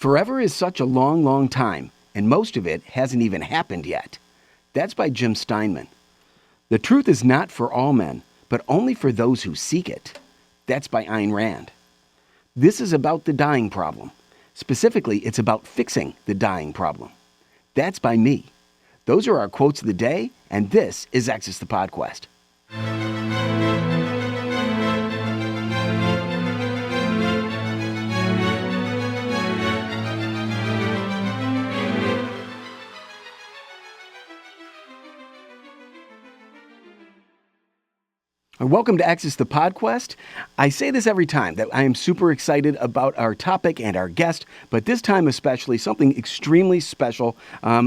Forever is such a long, long time, and most of it hasn't even happened yet. That's by Jim Steinman. The truth is not for all men, but only for those who seek it. That's by Ayn Rand. This is about the dying problem. Specifically, it's about fixing the dying problem. That's by me. Those are our quotes of the day, and this is Access the Podquest. Welcome to Access the Podquest. I say this every time that I am super excited about our topic and our guest, but this time especially something extremely special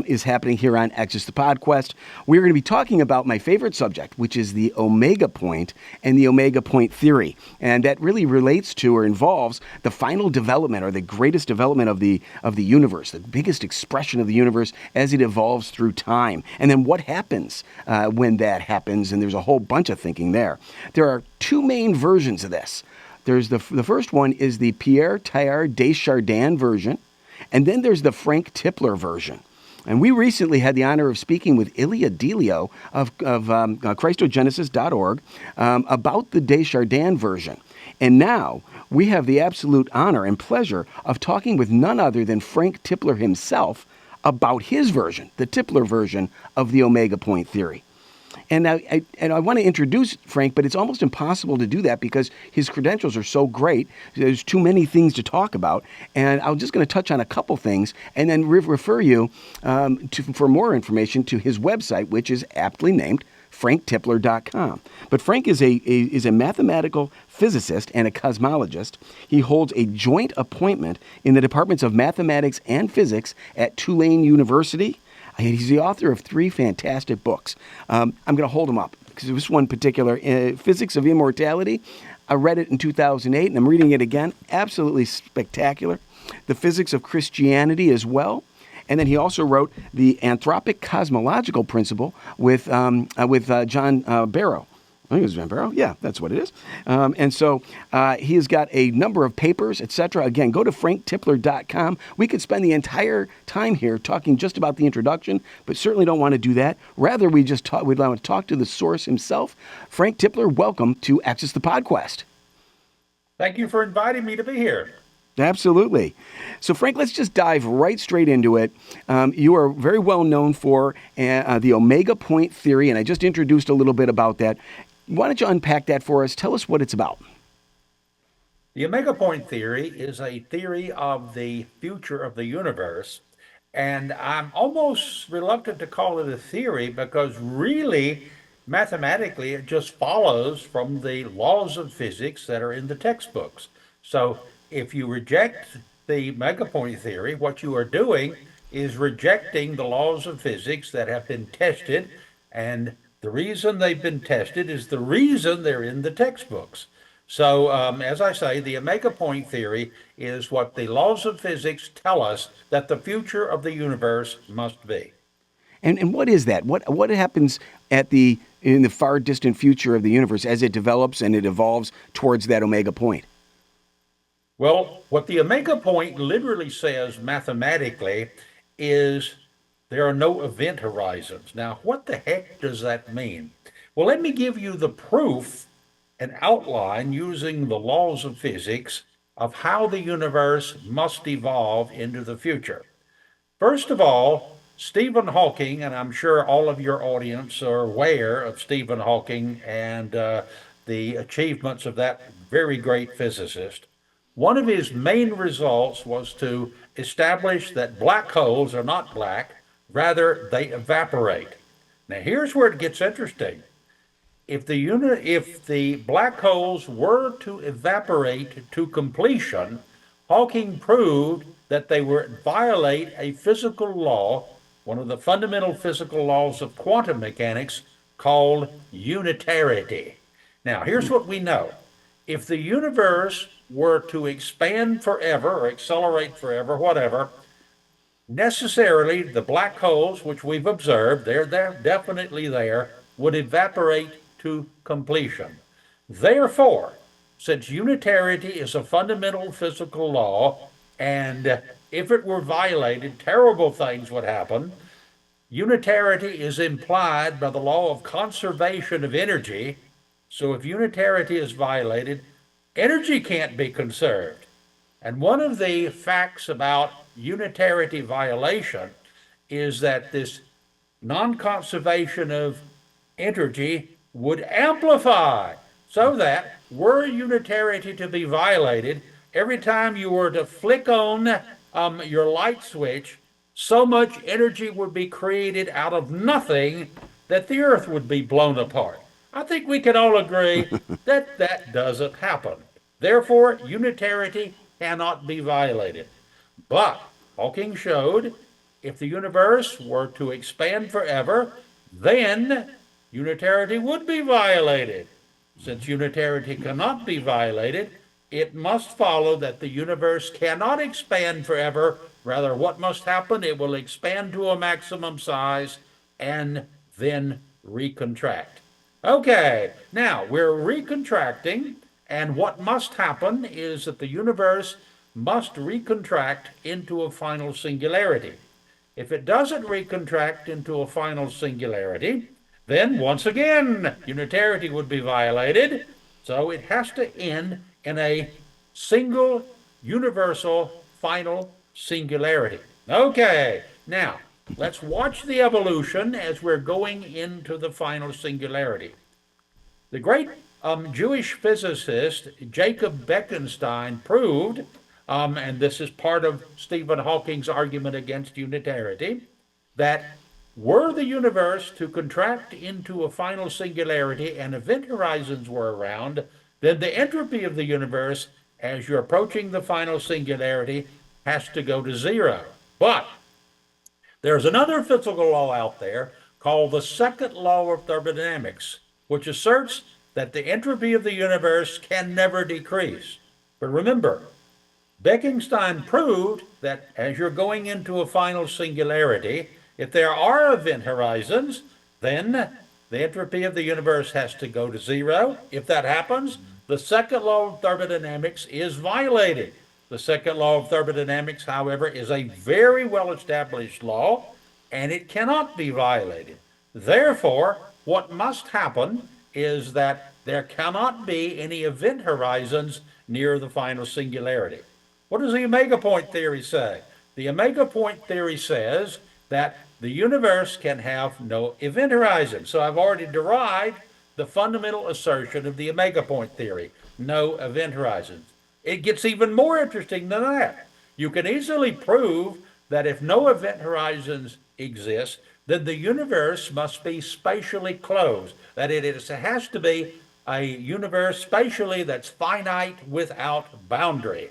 is happening here on Access the Podquest. We're going to be talking about my favorite subject, which is the omega point and the omega point theory. And that really relates to or involves the final development or the greatest development of the universe, the biggest expression of the universe as it evolves through time. And then what happens when that happens, and there's a whole bunch of thinking there. There are two main versions of this. There's the first one is the Pierre Teilhard de Chardin version, and then there's the Frank Tipler version. And we recently had the honor of speaking with Ilya Delio of Christogenesis.org about the de Chardin version. And now we have the absolute honor and pleasure of talking with none other than Frank Tipler himself about his version, the Tipler version of the omega point theory. And I want to introduce Frank, but it's almost impossible to do that because his credentials are so great. There's too many things to talk about. And I'm just going to touch on a couple things and then refer you for more information to his website, which is aptly named franktipler.com. But Frank is a mathematical physicist and a cosmologist. He holds a joint appointment in the departments of mathematics and physics at Tulane University. He's the author of 3 fantastic books. I'm going to hold him up because this one particular, Physics of Immortality. I read it in 2008 and I'm reading it again. Absolutely spectacular. The Physics of Christianity as well. And then he also wrote the Anthropic Cosmological Principle with John Barrow. I think it was Van Barrow. Yeah, that's what it is. And so he has got a number of papers, etc. Again, go to franktipler.com. We could spend the entire time here talking just about the introduction, but certainly don't want to do that. Rather, we'd want to talk to the source himself. Frank Tipler, welcome to Access the Podquest. Thank you for inviting me to be here. Absolutely. So, Frank, let's just dive right straight into it. You are very well known for the omega point theory, and I just introduced a little bit about that. Why don't you unpack that for us? Tell us what it's about. The omega point theory is a theory of the future of the universe, and I'm almost reluctant to call it a theory because really, mathematically, it just follows from the laws of physics that are in the textbooks. So if you reject the omega point theory, what you are doing is rejecting the laws of physics that have been tested, and the reason they've been tested is the reason they're in the textbooks. So, as I say, the omega point theory is what the laws of physics tell us that the future of the universe must be. And what is that? What happens in the far distant future of the universe as it develops and it evolves towards that omega point? Well, what the omega point literally says mathematically is there are no event horizons. Now, what the heck does that mean? Well, let me give you the proof and outline using the laws of physics of how the universe must evolve into the future. First of all, Stephen Hawking, and I'm sure all of your audience are aware of Stephen Hawking and the achievements of that very great physicist. One of his main results was to establish that black holes are not black, rather they evaporate. Now here's where it gets interesting. If the black holes were to evaporate to completion, Hawking proved that they would violate a physical law, one of the fundamental physical laws of quantum mechanics called unitarity. Now here's what we know. If the universe were to expand forever or accelerate forever, whatever, necessarily the black holes, which we've observed, they're definitely there, would evaporate to completion. Therefore, since unitarity is a fundamental physical law and if it were violated, terrible things would happen. Unitarity is implied by the law of conservation of energy. So if unitarity is violated, energy can't be conserved. And one of the facts about unitarity violation is that this non-conservation of energy would amplify, so that were unitarity to be violated, every time you were to flick on your light switch, so much energy would be created out of nothing that the earth would be blown apart. I think we can all agree that that doesn't happen. Therefore, unitarity cannot be violated. But Hawking showed if the universe were to expand forever, then unitarity would be violated. Since unitarity cannot be violated, it must follow that the universe cannot expand forever. Rather, what must happen? It will expand to a maximum size and then recontract. Okay, now we're recontracting, and what must happen is that the universe must recontract into a final singularity. If it doesn't recontract into a final singularity, then once again, unitarity would be violated. So it has to end in a single, universal, final singularity. Okay, now let's watch the evolution as we're going into the final singularity. The great Jewish physicist Jacob Bekenstein proved, and this is part of Stephen Hawking's argument against unitarity, that were the universe to contract into a final singularity and event horizons were around, then the entropy of the universe as you're approaching the final singularity has to go to zero. But there's another physical law out there called the second law of thermodynamics, which asserts that the entropy of the universe can never decrease. But remember, Bekenstein proved that as you're going into a final singularity, if there are event horizons, then the entropy of the universe has to go to zero. If that happens, the second law of thermodynamics is violated. The second law of thermodynamics, however, is a very well established law, and it cannot be violated. Therefore, what must happen is that there cannot be any event horizons near the final singularity. What does the omega point theory say? The omega point theory says that the universe can have no event horizon. So I've already derived the fundamental assertion of the omega point theory, no event horizons. It gets even more interesting than that. You can easily prove that if no event horizons exist, then the universe must be spatially closed, that it has to be a universe spatially that's finite without boundary.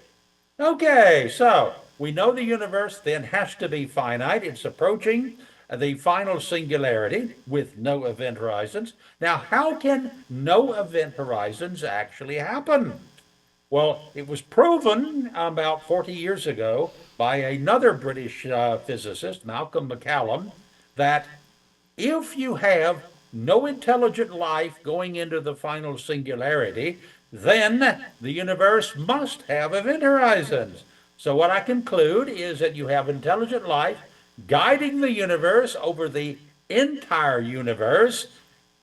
Okay, so we know the universe then has to be finite. It's approaching the final singularity with no event horizons. Now, how can no event horizons actually happen? Well, it was proven about 40 years ago by another British physicist, Malcolm McCallum, that if you have no intelligent life going into the final singularity, then the universe must have event horizons. So, what I conclude is that you have intelligent life guiding the universe over the entire universe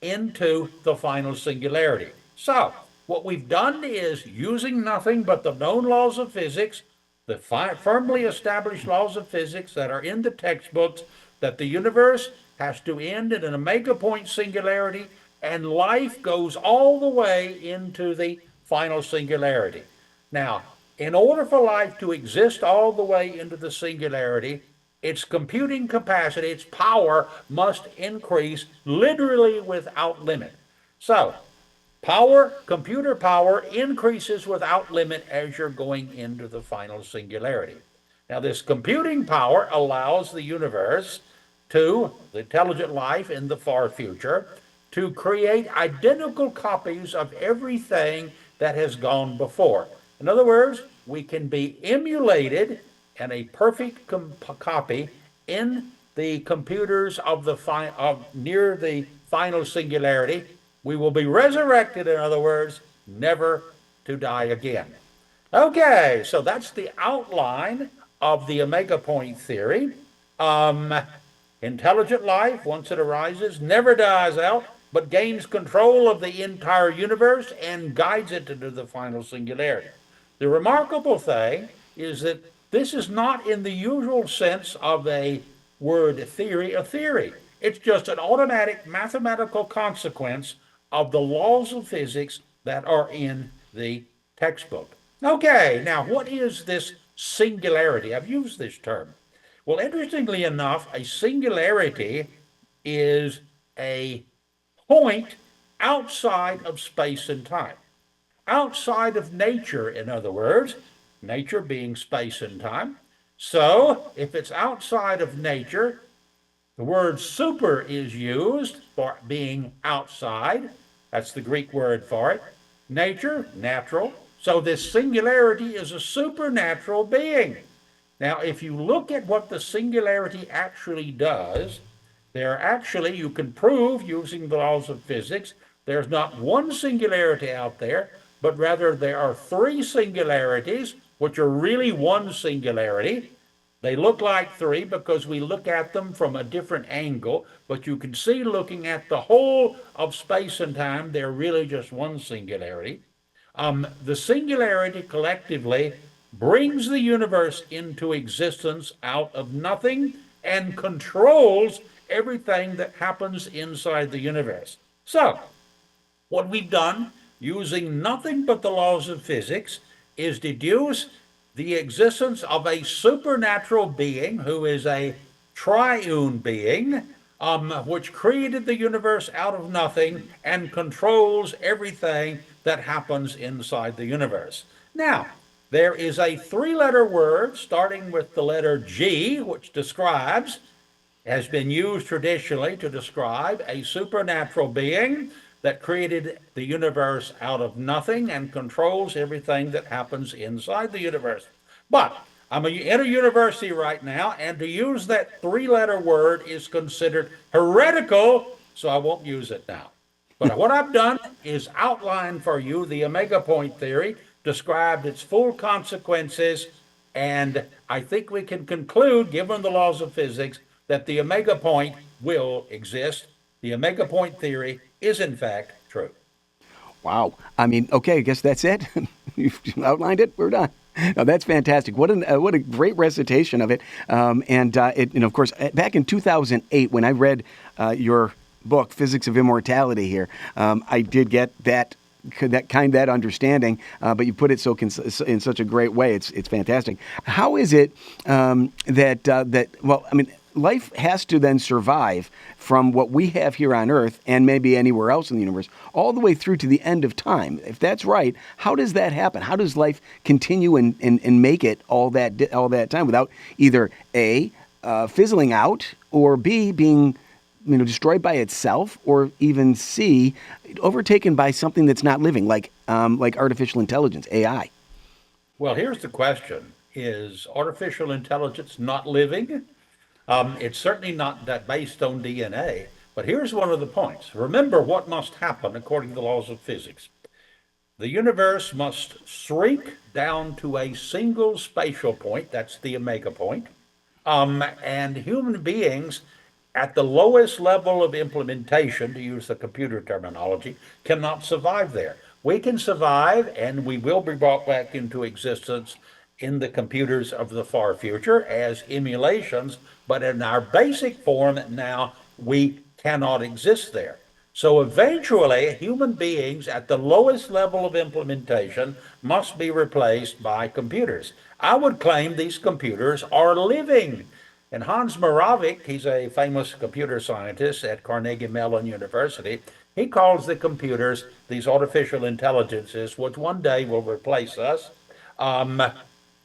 into the final singularity. So, what we've done is using nothing but the known laws of physics, the firmly established laws of physics that are in the textbooks, that the universe has to end in an omega point singularity, and life goes all the way into the final singularity. Now, in order for life to exist all the way into the singularity, its computing capacity, its power must increase literally without limit. So, computer power increases without limit as you're going into the final singularity. Now, this computing power allows the universe to, the intelligent life in the far future, to create identical copies of everything that has gone before. In other words, we can be emulated and a perfect copy in the computers of near the final singularity. We will be resurrected, in other words, never to die again. Okay, so that's the outline of the omega point theory, um, intelligent life, once it arises, never dies out, but gains control of the entire universe and guides it into the final singularity. The remarkable thing is that this is not in the usual sense of a word theory, a theory. It's just an automatic mathematical consequence of the laws of physics that are in the textbook. Okay, now what is this singularity? I've used this term. Well, interestingly enough, a singularity is a point outside of space and time, outside of nature, in other words, nature being space and time. So, if it's outside of nature, the word super is used for being outside. That's the Greek word for it. Nature, natural. So, this singularity is a supernatural being. Now, if you look at what the singularity actually does, you can prove using the laws of physics, there's not one singularity out there, but rather there are three singularities, which are really one singularity. They look like three because we look at them from a different angle, but you can see looking at the whole of space and time, they're really just one singularity. The singularity collectively brings the universe into existence out of nothing and controls everything that happens inside the universe. So, what we've done, using nothing but the laws of physics, is deduce the existence of a supernatural being who is a triune being, which created the universe out of nothing and controls everything that happens inside the universe. Now, there is a three-letter word starting with the letter G, which has been used traditionally to describe a supernatural being that created the universe out of nothing and controls everything that happens inside the universe. But I'm in a university right now, and to use that three-letter word is considered heretical, so I won't use it now. But what I've done is outline for you the omega point theory, described its full consequences, and I think we can conclude, given the laws of physics, that the omega point will exist. The omega point theory is, in fact, true. Wow. I mean, okay, I guess that's it. You've outlined it. We're done. No, that's fantastic. What a great recitation of it. And of course, back in 2008, when I read your book, Physics of Immortality here, I did get that understanding, but you put it in such a great way. It's fantastic. How is it well, I mean, life has to then survive from what we have here on Earth and maybe anywhere else in the universe, all the way through to the end of time. If that's right, how does that happen? How does life continue and make it all that time without either A, fizzling out, or B, being destroyed by itself, or even C, overtaken by something that's not living, like artificial intelligence, AI? Well, here's the question. Is artificial intelligence not living? It's certainly not that based on DNA, but here's one of the points. Remember what must happen according to the laws of physics. The universe must shrink down to a single spatial point, that's the omega point, and human beings at the lowest level of implementation, to use the computer terminology, cannot survive there. We can survive, and we will be brought back into existence in the computers of the far future as emulations, but in our basic form now, we cannot exist there. So eventually, human beings at the lowest level of implementation must be replaced by computers. I would claim these computers are living. And Hans Moravec, he's a famous computer scientist at Carnegie Mellon University, he calls the computers, these artificial intelligences, which one day will replace us, um,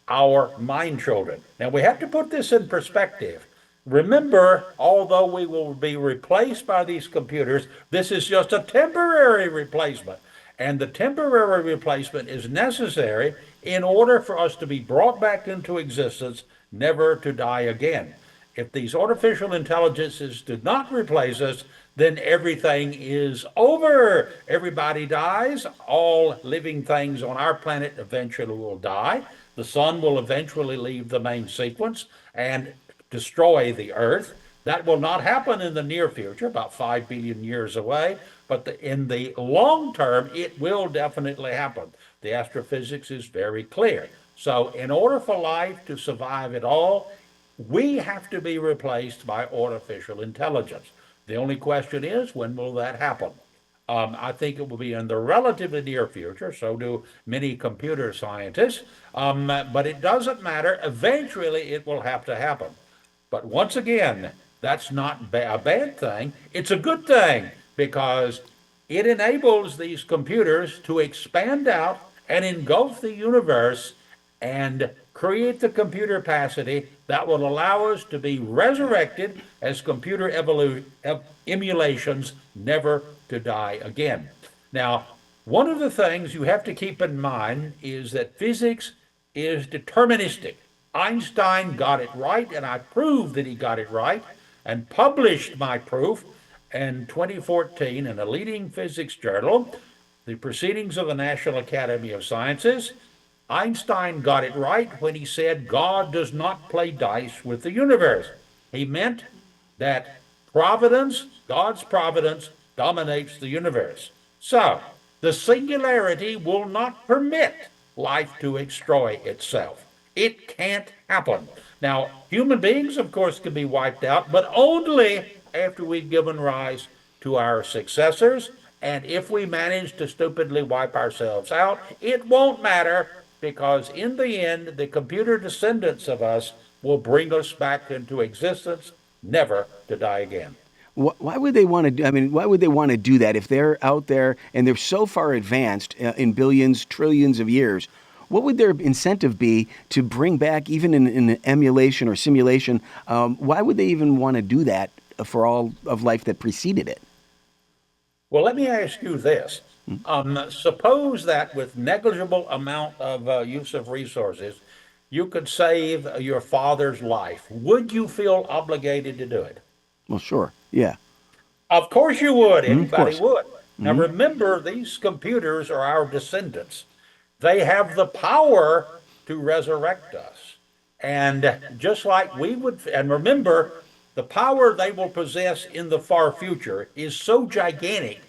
our mind children. Now, we have to put this in perspective. Remember, although we will be replaced by these computers, this is just a temporary replacement. And the temporary replacement is necessary in order for us to be brought back into existence, never to die again. If these artificial intelligences do not replace us, then everything is over. Everybody dies. All living things on our planet eventually will die. The sun will eventually leave the main sequence and destroy the Earth. That will not happen in the near future, about 5 billion years away, but in the long term, it will definitely happen. The astrophysics is very clear. So, in order for life to survive at all, we have to be replaced by artificial intelligence. The only question is, when will that happen? I think it will be in the relatively near future, so do many computer scientists, but it doesn't matter. Eventually, it will have to happen. But once again, that's not a bad thing. It's a good thing because it enables these computers to expand out and engulf the universe and create the computer capacity that will allow us to be resurrected as computer emulations, never to die again. Now, one of the things you have to keep in mind is that physics is deterministic. Einstein got it right, and I proved that he got it right and published my proof in 2014 in a leading physics journal, the Proceedings of the National Academy of Sciences. Einstein got it right when he said God does not play dice with the universe. He meant that providence, God's providence, dominates the universe. So, the singularity will not permit life to destroy itself. It can't happen. Now, human beings, of course, can be wiped out, but only after we've given rise to our successors. And if we manage to stupidly wipe ourselves out, it won't matter because in the end, the computer descendants of us will bring us back into existence, never to die again. Why would they want to do? I mean, why would they want to do that if they're out there and they're so far advanced in billions, trillions of years? What would their incentive be to bring back, even in an emulation or simulation? Why would they even want to do that for all of life that preceded it? Well, let me ask you this. Suppose that with negligible amount of use of resources, you could save your father's life. Would you feel obligated to do it? Well, sure. Yeah. Of course you would. Of Anybody course. would. Now remember, these computers are our descendants. They have the power to resurrect us. And just like we would, and remember, the power they will possess in the far future is so gigantic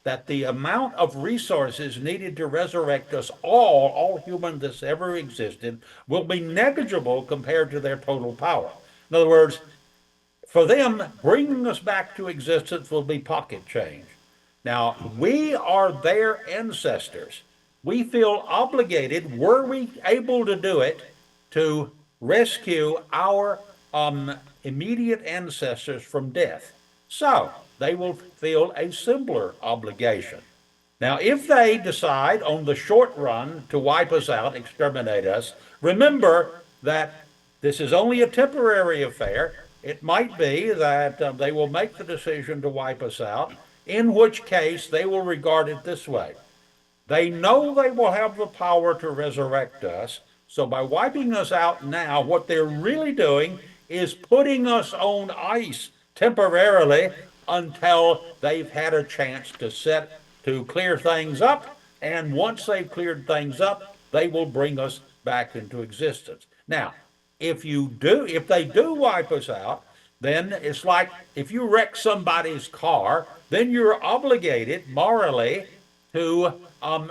that the amount of resources needed to resurrect us all human that's ever existed, will be negligible compared to their total power. In other words, for them, bringing us back to existence will be pocket change. Now, we are their ancestors. We feel obligated, were we able to do it, to rescue our immediate ancestors from death. So, they will feel a similar obligation. Now, if they decide on the short run to wipe us out, exterminate us, remember that this is only a temporary affair. It might be that they will make the decision to wipe us out, in which case they will regard it this way. They know they will have the power to resurrect us. So by wiping us out now, what they're really doing is putting us on ice temporarily until they've had a chance to clear things up. And once they've cleared things up, they will bring us back into existence. Now, if they do wipe us out, then it's like if you wreck somebody's car, then you're obligated morally to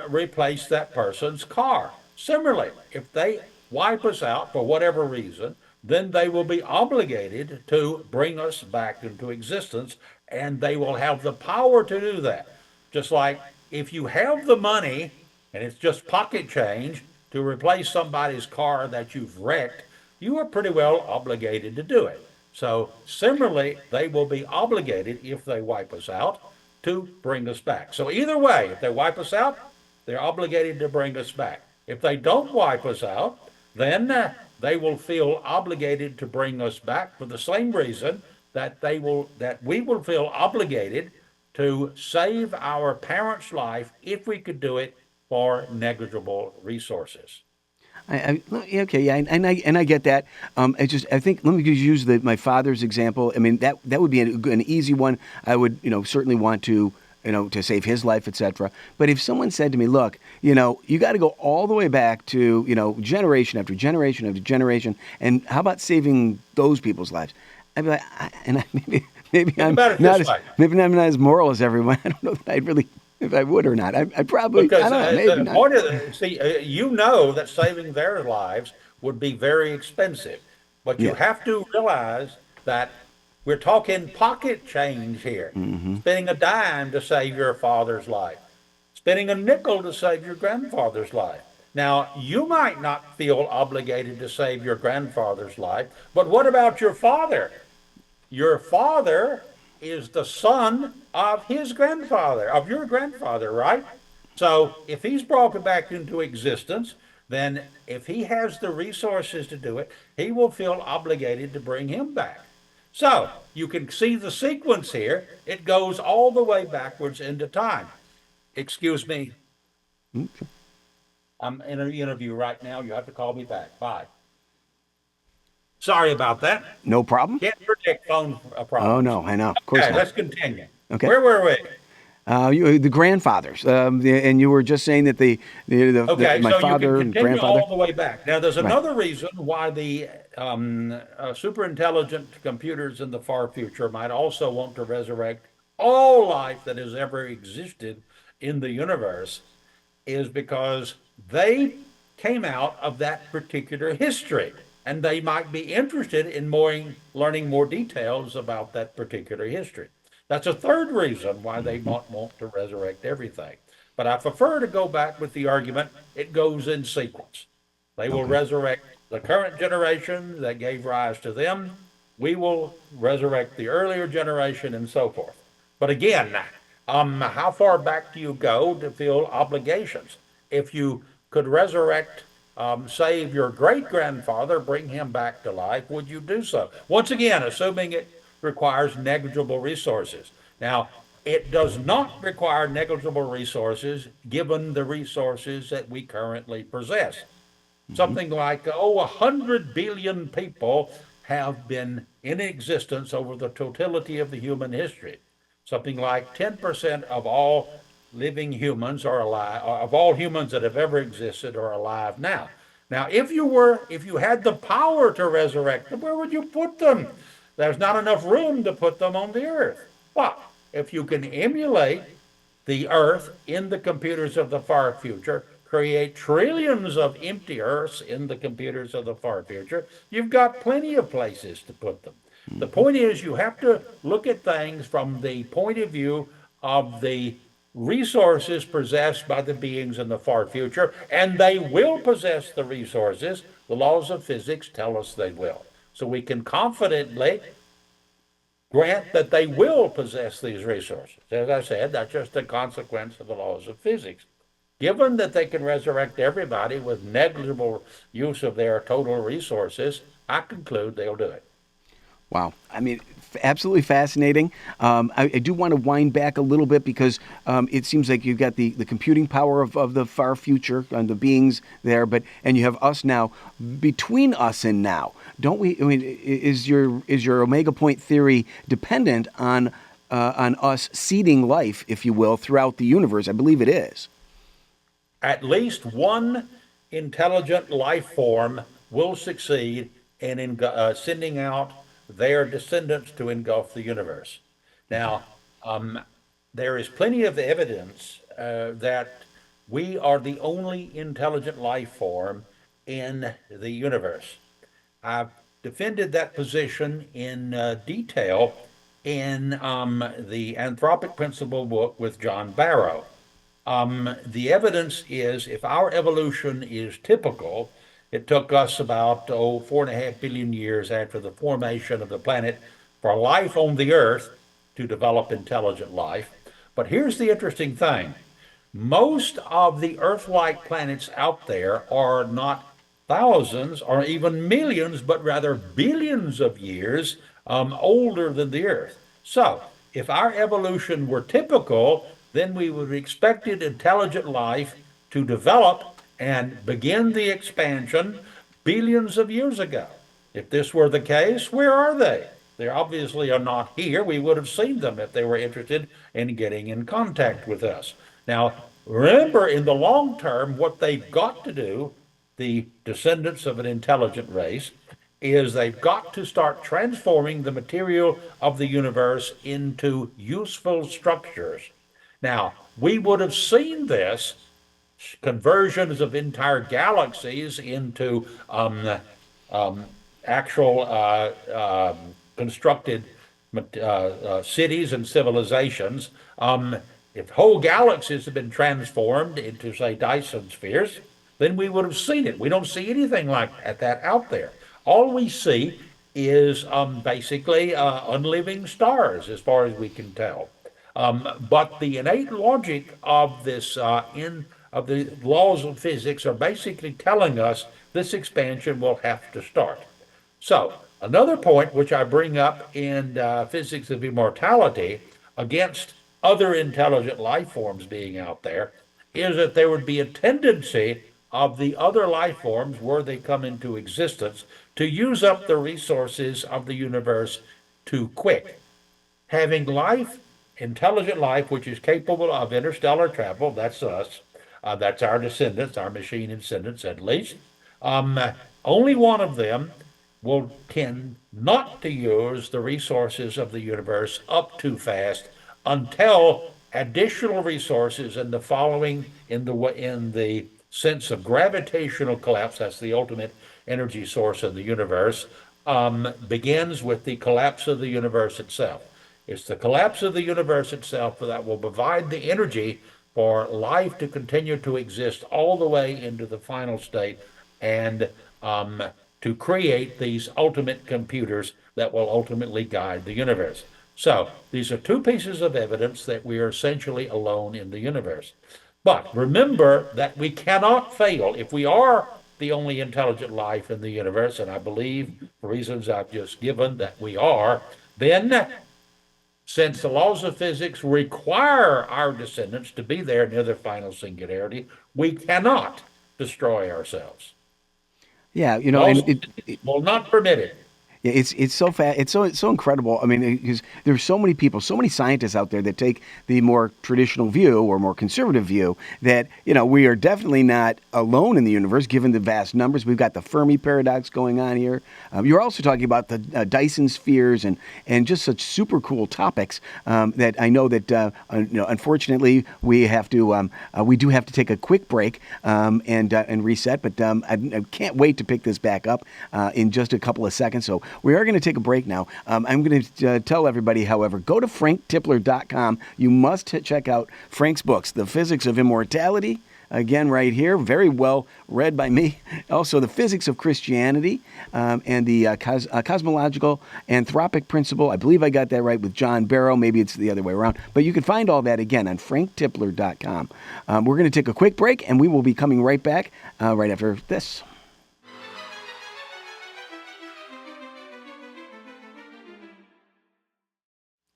replace that person's car. Similarly, if they wipe us out for whatever reason, then they will be obligated to bring us back into existence, and they will have the power to do that. Just like if you have the money and it's just pocket change to replace somebody's car that you've wrecked, you are pretty well obligated to do it. So, similarly, they will be obligated, if they wipe us out, to bring us back. So, either way, if they wipe us out, they're obligated to bring us back. If they don't wipe us out, then they will feel obligated to bring us back for the same reason that we will feel obligated to save our parents' life if we could do it for negligible resources. Okay, yeah, and I get that. I think let me just use my father's example. I mean that would be an easy one. I would certainly want to to save his life, etc. But if someone said to me, look, you got to go all the way back to, generation after generation after generation, and how about saving those people's lives? I'd be like, maybe, Think about it this way. maybe I'm not as moral as everyone. I don't know if I'd really, if I would or not. I probably, I Because don't know, maybe the not. point of see, you know that saving their lives would be very expensive, but you Yeah. have to realize that we're talking pocket change here. Hmm. Spending a dime to save your father's life, spending a nickel to save your grandfather's life. Now, you might not feel obligated to save your grandfather's life, but what about your father? Your father is the son of his grandfather, of your grandfather, right? So if he's brought it back into existence, then if he has the resources to do it, he will feel obligated to bring him back. So you can see the sequence here. It goes all the way backwards into time. Excuse me, I'm in an interview right now. You have to call me back. Bye. Sorry about that. No problem. Can't predict phone Oh problems. no, I know. Of course Okay, not. let's continue. Okay. Where were we? The grandfathers, and you were just saying that Okay, my so you can father and continue grandfather. all the way back. Now, there's Right. another reason why the super intelligent computers in the far future might also want to resurrect all life that has ever existed in the universe, is because they came out of that particular history and they might be interested in learning more details about that particular history. That's a third reason why they Hmm. might want to resurrect everything. But I prefer to go back with the argument it goes in sequence. They will Okay. resurrect the current generation that gave rise to them. We will resurrect the earlier generation and so forth. But again, how far back do you go to feel obligations? If you could resurrect, save your great grandfather, bring him back to life, would you do so? Once again, assuming it requires negligible resources. Now, it does not require negligible resources given the resources that we currently possess. Hmm. Something like, 100 billion people have been in existence over the totality of the human history. Something like 10% of all living humans are alive, of all humans that have ever existed are alive now. Now, if you had the power to resurrect them, where would you put them? There's not enough room to put them on the earth. But if you can emulate the earth in the computers of the far future, create trillions of empty earths in the computers of the far future, you've got plenty of places to put them. The Hmm. point is, you have to look at things from the point of view of the resources possessed by the beings in the far future, and they will possess the resources. The laws of physics tell us they will. So we can confidently grant that they will possess these resources. As I said, that's just a consequence of the laws of physics. Given that they can resurrect everybody with negligible use of their total resources, I conclude they'll do it. Wow. I mean, absolutely fascinating. I do want to wind back a little bit because it seems like you've got the computing power of the far future and the beings there, and you have us now. Between us and now, don't we? I mean, is your Omega Point theory dependent on us seeding life, if you will, throughout the universe? I believe it is. At least one intelligent life form will succeed in sending out their descendants to engulf the universe. Okay. Now, there is plenty of evidence that we are the only intelligent life form in the universe. I've defended that position in detail in the Anthropic Principle book with John Barrow. The evidence is if our evolution is typical, it took us about 4.5 billion years after the formation of the planet for life on the Earth to develop intelligent life. But here's the interesting thing. Most of the Earth-like planets out there are not thousands or even millions, but rather billions of years older than the Earth. So, if our evolution were typical, then we would have expected intelligent life to develop and begin the expansion billions of years ago. If this were the case, where are they? They obviously are not here. We would have seen them if they were interested in getting in contact with us. Now, remember, in the long term, what they've got to do, the descendants of an intelligent race, is they've got to start transforming the material of the universe into useful structures. Now, we would have seen this conversions of entire galaxies into um, actual constructed cities and civilizations. If whole galaxies have been transformed into, say, Dyson spheres, then we would have seen it. We don't see anything like that out there. All we see is basically unliving stars, as far as we can tell. But the innate logic of this of the laws of physics are basically telling us this expansion will have to start. So another point which I bring up in physics of immortality against other intelligent life forms being out there is that there would be a tendency of the other life forms, where they come into existence, to use up the resources of the universe too quick. Having life, intelligent life, which is capable of interstellar travel, that's us, that's our descendants, our machine descendants at least. Um, Only one of them will tend not to use the resources of the universe up too fast until additional resources in the following in the sense of gravitational collapse, that's the ultimate energy source of the universe, begins with the collapse of the universe itself. It's the collapse of the universe itself that will provide the energy for life to continue to exist all the way into the final state, and to create these ultimate computers that will ultimately guide the universe. So these are two pieces of evidence that we are essentially alone in the universe. But remember that we cannot fail. If we are the only intelligent life in the universe, and I believe for reasons I've just given that we are, then since the laws of physics require our descendants to be there near the final singularity, we cannot destroy ourselves. Yeah, Laws and of physics will not permit it. yeah, it's so fast. It's so incredible. I mean, because there's so many people, so many scientists out there that take the more traditional view or more conservative view that we are definitely not alone in the universe, given the vast numbers. We've got the Fermi paradox going on here. You're also talking about the Dyson spheres and just such super cool topics that I know that unfortunately we do have to take a quick break and reset. But I can't wait to pick this back up in just a couple of seconds. So we are going to take a break now. I'm going to tell everybody, however, go to franktipler.com. You must check out Frank's books, The Physics of Immortality, again, right here, very well read by me. Also, The Physics of Christianity and the Cosmological Anthropic Principle. I believe I got that right with John Barrow. Maybe it's the other way around. But you can find all that again on franktipler.com. We're going to take a quick break, and we will be coming right back right after this.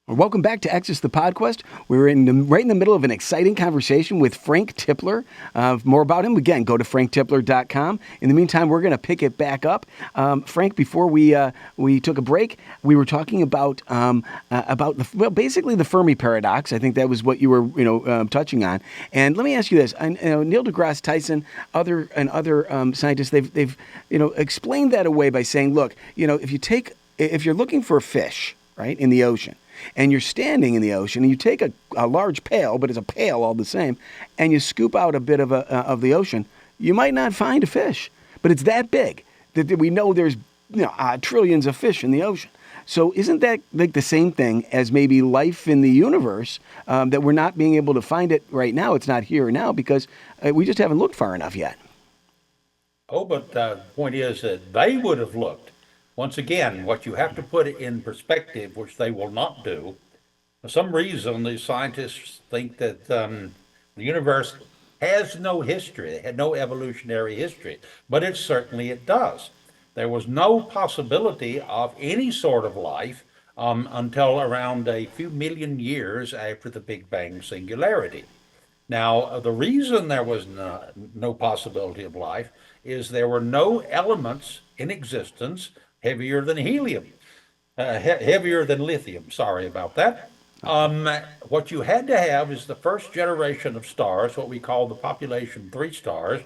Welcome back to Access the Podquest. We're right in the middle of an exciting conversation with Frank Tipler. More about him, again, go to franktipler.com. In the meantime, we're going to pick it back up. Frank, before we took a break, we were talking about basically the Fermi paradox. I think that was what you were touching on. And let me ask you this: Neil deGrasse Tyson, other scientists, they've explained that away by saying, look, if you're looking for a fish, right, in the ocean, and you're standing in the ocean, and you take a large pail, but it's a pail all the same, and you scoop out a bit of the ocean, you might not find a fish, but it's that big that we know there's trillions of fish in the ocean. So isn't that like the same thing as maybe life in the universe, that we're not being able to find it right now? It's not here now because we just haven't looked far enough yet. Oh, but the point is that they would have looked. Once again, what you have to put it in perspective, which they will not do. For some reason, these scientists think that the universe has no history, it had no evolutionary history, but it does. There was no possibility of any sort of life until around a few million years after the Big Bang singularity. Now, the reason there was no possibility of life is there were no elements in existence heavier than helium. heavier than lithium. Sorry about that. Okay. What you had to have is the first generation of stars, what we call the population three stars,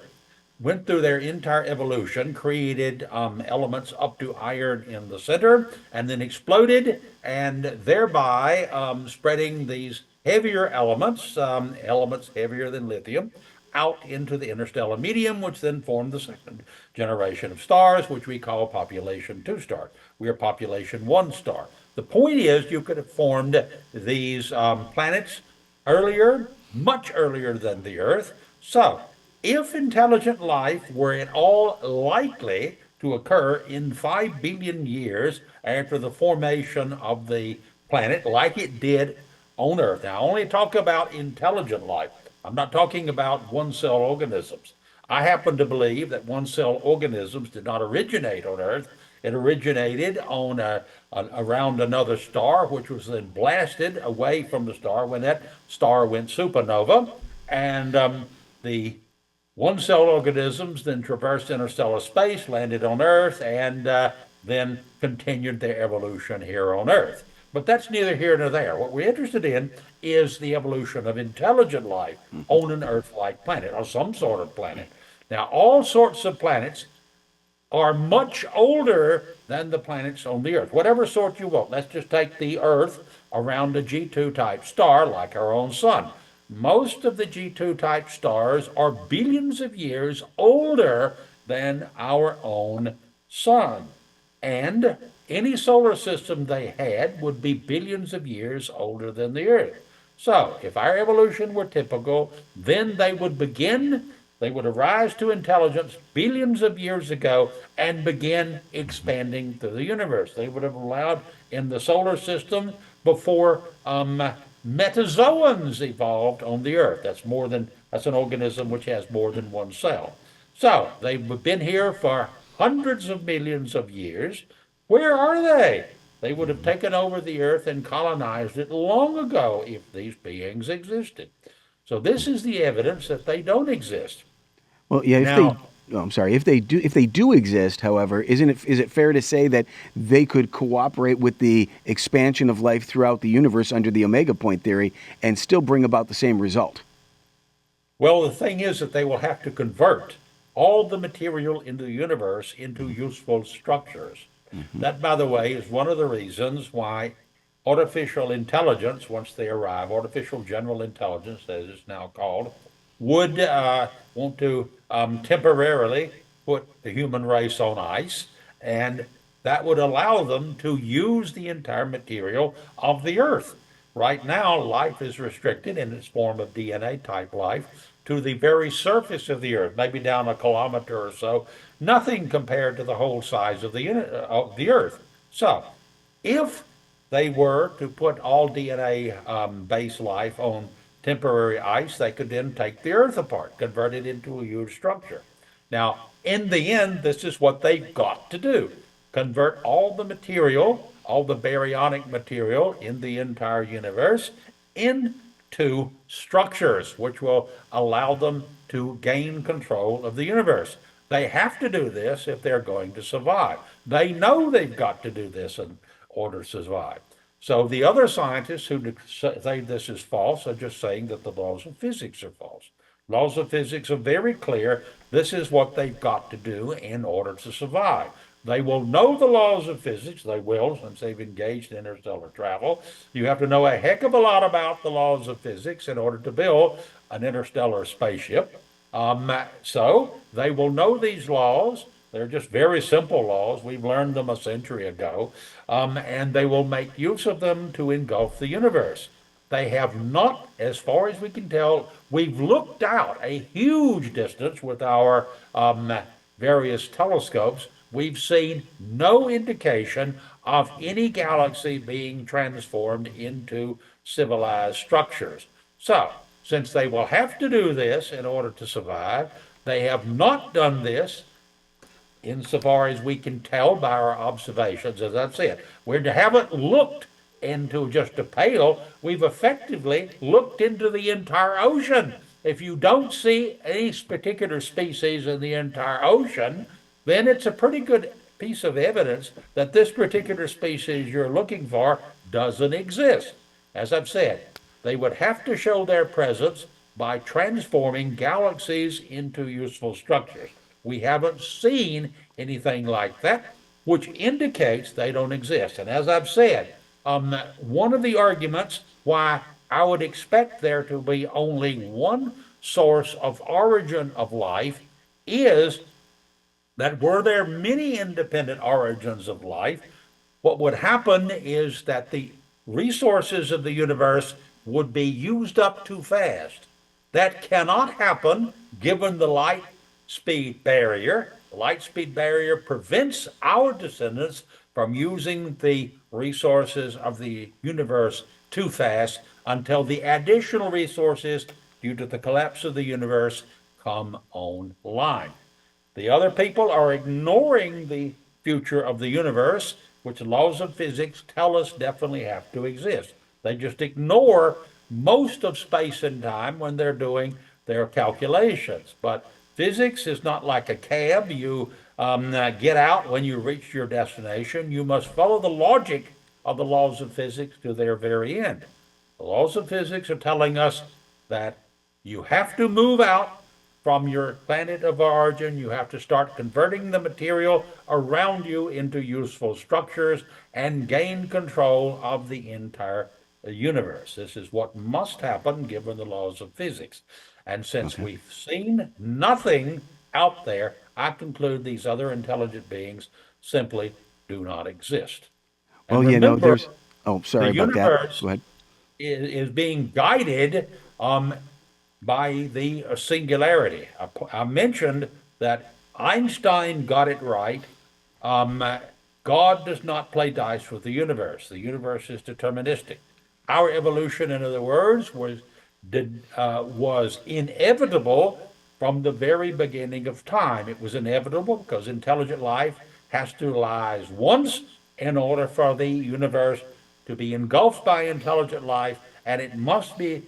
went through their entire evolution, created elements up to iron in the center, and then exploded, and thereby spreading these heavier elements, elements heavier than lithium, out into the interstellar medium, which then formed the second generation of stars, which we call population two stars. We are population one star. The point is, you could have formed these planets earlier, much earlier than the Earth. So, if intelligent life were at all likely to occur in 5 billion years after the formation of the planet, like it did on Earth. Now, I only talk about intelligent life. I'm not talking about one cell organisms. I happen to believe that one cell organisms did not originate on Earth. It originated on around another star, which was then blasted away from the star when that star went supernova. And the one cell organisms then traversed interstellar space, landed on Earth, and then continued their evolution here on Earth. But that's neither here nor there. What we're interested in is the evolution of intelligent life on an Earth like planet or some sort of planet. Now, all sorts of planets are much older than the planets on the Earth, whatever sort you want. Let's just take the Earth around a G2 type star like our own sun. Most of the G2 type stars are billions of years older than our own sun. And any solar system they had would be billions of years older than the Earth. So, if our evolution were typical, then they would arise to intelligence billions of years ago and begin expanding through the universe. They would have allowed in the solar system before metazoans evolved on the Earth. That's an organism which has more than one cell. So they've been here for hundreds of millions of years. Where are they? They would have taken over the Earth and colonized it long ago if these beings existed. So this is the evidence that they don't exist. Well, yeah, if they, Now, oh, I'm sorry, if they do exist, however, is it fair to say that they could cooperate with the expansion of life throughout the universe under the omega point theory and still bring about the same result? well, the thing is that they will have to convert all the material in the universe into useful structures. Hmm. That, by the way, is one of the reasons why artificial intelligence, once they arrive, artificial general intelligence, as it's now called, would want to temporarily put the human race on ice, and that would allow them to use the entire material of the earth. Right now, life is restricted in its form of DNA type life to the very surface of the earth, maybe down a kilometer or so, nothing compared to the whole size of the earth. So, if they were to put all DNA based life on temporary ice, they could then take the Earth apart, convert it into a huge structure. Now, in the end, this is what they've got to do: convert all the material, all the baryonic material in the entire universe, into structures which will allow them to gain control of the universe. They have to do this if they're going to survive. They know they've got to do this in order to survive. So the other scientists who say this is false are just saying that the laws of physics are false. Laws of physics are very clear. This is what they've got to do in order to survive. They will know the laws of physics. They will, since they've engaged in interstellar travel. You have to know a heck of a lot about the laws of physics in order to build an interstellar spaceship. So they will know these laws. They're just very simple laws. We've learned them a century ago, and they will make use of them to engulf the universe. They have not, as far as we can tell, we've looked out a huge distance with our various telescopes. We've seen no indication of any galaxy being transformed into civilized structures. So, since they will have to do this in order to survive, they have not done this insofar as we can tell by our observations, as I've said. We haven't looked into just a pail, we've effectively looked into the entire ocean. If you don't see any particular species in the entire ocean, then it's a pretty good piece of evidence that this particular species you're looking for doesn't exist. As I've said, they would have to show their presence by transforming galaxies into useful structures. We haven't seen anything like that, which indicates they don't exist. And as I've said, one of the arguments why I would expect there to be only one source of origin of life is that were there many independent origins of life, what would happen is that the resources of the universe would be used up too fast. That cannot happen given the light speed barrier. The light speed barrier prevents our descendants from using the resources of the universe too fast until the additional resources, due to the collapse of the universe, come online. The other people are ignoring the future of the universe, which the laws of physics tell us definitely have to exist. They just ignore most of space and time when they're doing their calculations. But physics is not like a cab. You get out when you reach your destination. You must follow the logic of the laws of physics to their very end. The laws of physics are telling us that you have to move out from your planet of origin. You have to start converting the material around you into useful structures and gain control of the entire universe. This is what must happen given the laws of physics. And since we've seen nothing out there, I conclude these other intelligent beings simply do not exist. And Well, remember, there's. Oh, sorry the about that. universe Go ahead. is being guided by the singularity. I mentioned that Einstein got it right. Um, God does not play dice with the universe. The universe is deterministic. Our evolution, in other words, was inevitable from the very beginning of time. It was inevitable because intelligent life has to rise once in order for the universe to be engulfed by intelligent life, and it must be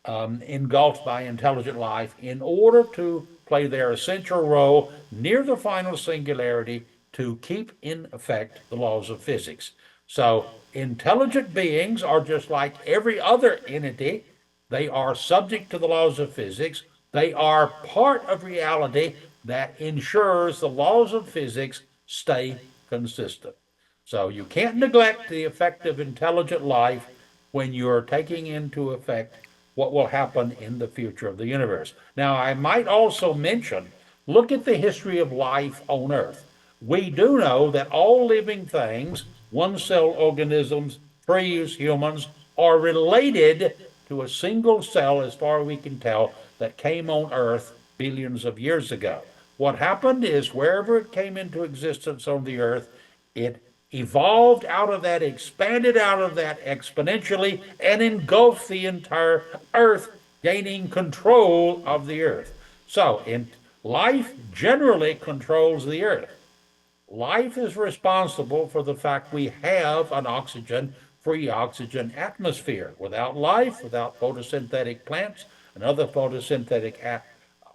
engulfed by intelligent life in order to play their essential role near the final singularity to keep in effect the laws of physics. So, intelligent beings are just like every other entity. They are subject to the laws of physics. They are part of reality that ensures the laws of physics stay consistent. So, you can't neglect the effect of intelligent life when you're taking into effect what will happen in the future of the universe. Now, I might also mention, look at the history of life on Earth. We do know that all living things, one cell organisms, trees, humans, are related to a single cell, as far as we can tell, that came on Earth billions of years ago. What happened is wherever it came into existence on the Earth, it evolved out of that, expanded out of that exponentially, and engulfed the entire earth, gaining control of the earth. So, life generally controls the earth. Life is responsible for the fact we have an free oxygen atmosphere. Without life, without photosynthetic plants and other photosynthetic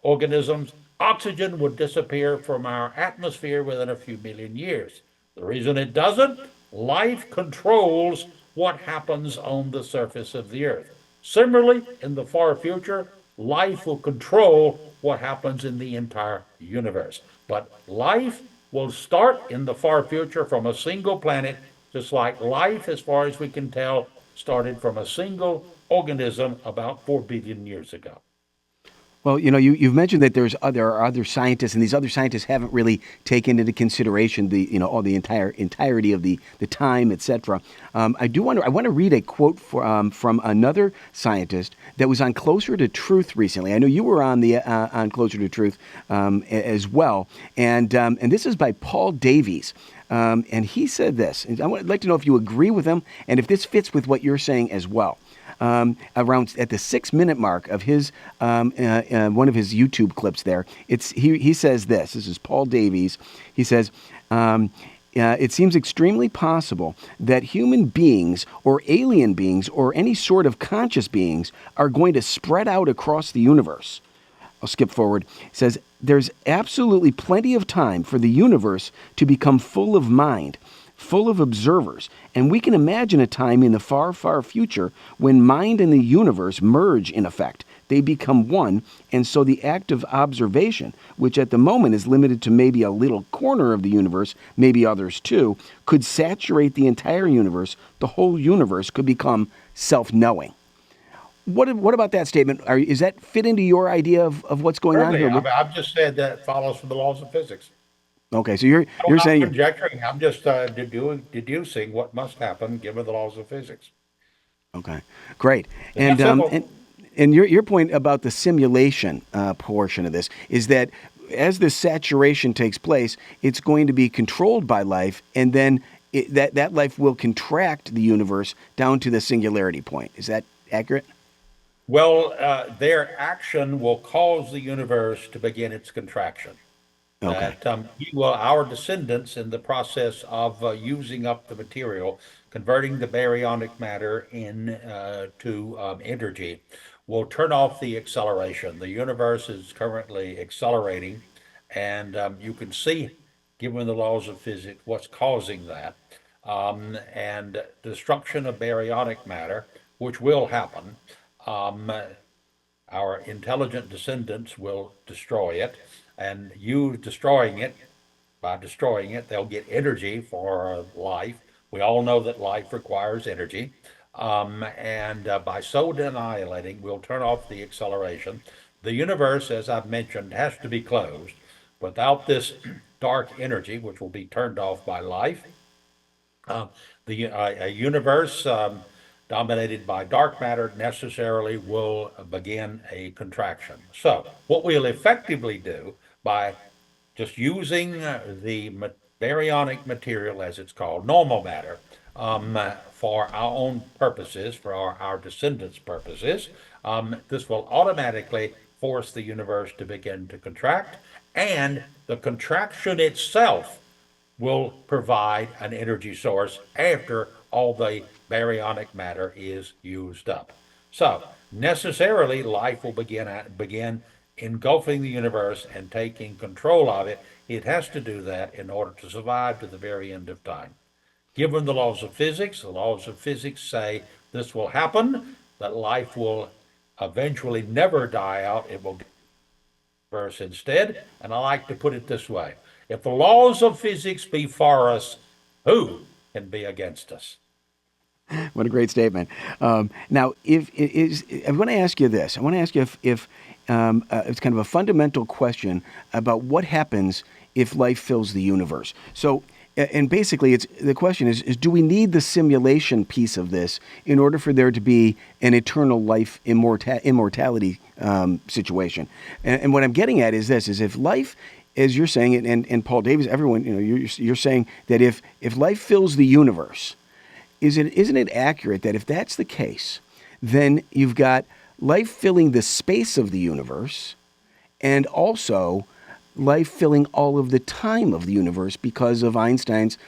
organisms, oxygen would disappear from our atmosphere within a few million years. The reason it doesn't, life controls what happens on the surface of the earth. Similarly, in the far future, life will control what happens in the entire universe. But life will start in the far future from a single planet, just like life, as far as we can tell, started from a single organism about 4 billion years ago. Well, you've mentioned that there are other scientists, and these other scientists haven't really taken into consideration all the entirety of the time, etc. I want to read a quote from another scientist that was on Closer to Truth recently. I know you were on Closer to Truth as well, and this is by Paul Davies. And he said this, and I'd like to know if you agree with him and if this fits with what you're saying as well. Around at the 6-minute mark of his one of his YouTube clips there, he says this. This is Paul Davies. He says, it seems extremely possible that human beings or alien beings or any sort of conscious beings are going to spread out across the universe. I'll skip forward. It says, there's absolutely plenty of time for the universe to become full of mind, full of observers, and we can imagine a time in the far, far future when mind and the universe merge in effect. They become one, and so the act of observation, which at the moment is limited to maybe a little corner of the universe, maybe others too, could saturate the entire universe. The whole universe could become self knowing. What about that statement? Is that fit into your idea of what's going on Certainly, here? I've just said that follows from the laws of physics. Okay, so I'm you're not saying conjecturing. I'm just deducing what must happen given the laws of physics. okay, great, It's that simple. and your point about the simulation portion of this is that as this saturation takes place, it's going to be controlled by life, and then that life will contract the universe down to the singularity point. Is that accurate? Well, their action will cause the universe to begin its contraction. Okay. That our descendants, in the process of using up the material, converting the baryonic matter in to energy, will turn off the acceleration. The universe is currently accelerating, and you can see, given the laws of physics, what's causing that. And destruction of baryonic matter, which will happen. Um, our intelligent descendants will destroy it, and you destroying it, by destroying it, they'll get energy for life. We all know that life requires energy. And by so annihilating, we'll turn off the acceleration. The universe, as I've mentioned, has to be closed. Without this dark energy, which will be turned off by life, uh, a universe dominated by dark matter necessarily will begin a contraction. So, what we'll effectively do by just using the baryonic material, as it's called, normal matter, for our own purposes, for our descendants' purposes, this will automatically force the universe to begin to contract, and the contraction itself will provide an energy source after all the baryonic matter is used up. So necessarily life will begin engulfing the universe and taking control of it. It has to do that in order to survive to the very end of time. Given the laws of physics say this will happen, that life will eventually never die out. It will verse instead. And I like to put it this way: if the laws of physics be for us, who can be against us? What a great statement. Now, if is, I want to ask you this. I want to ask you if it's kind of a fundamental question about what happens if life fills the universe. So, and basically, it's the question is do we need the simulation piece of this in order for there to be an eternal life immortality situation? And what I'm getting at is this: is if life, as you're saying, and Paul Davies, everyone, you're saying that if life fills the universe, isn't it accurate that if that's the case, then you've got life filling the space of the universe and also life filling all of the time of the universe because of Einstein's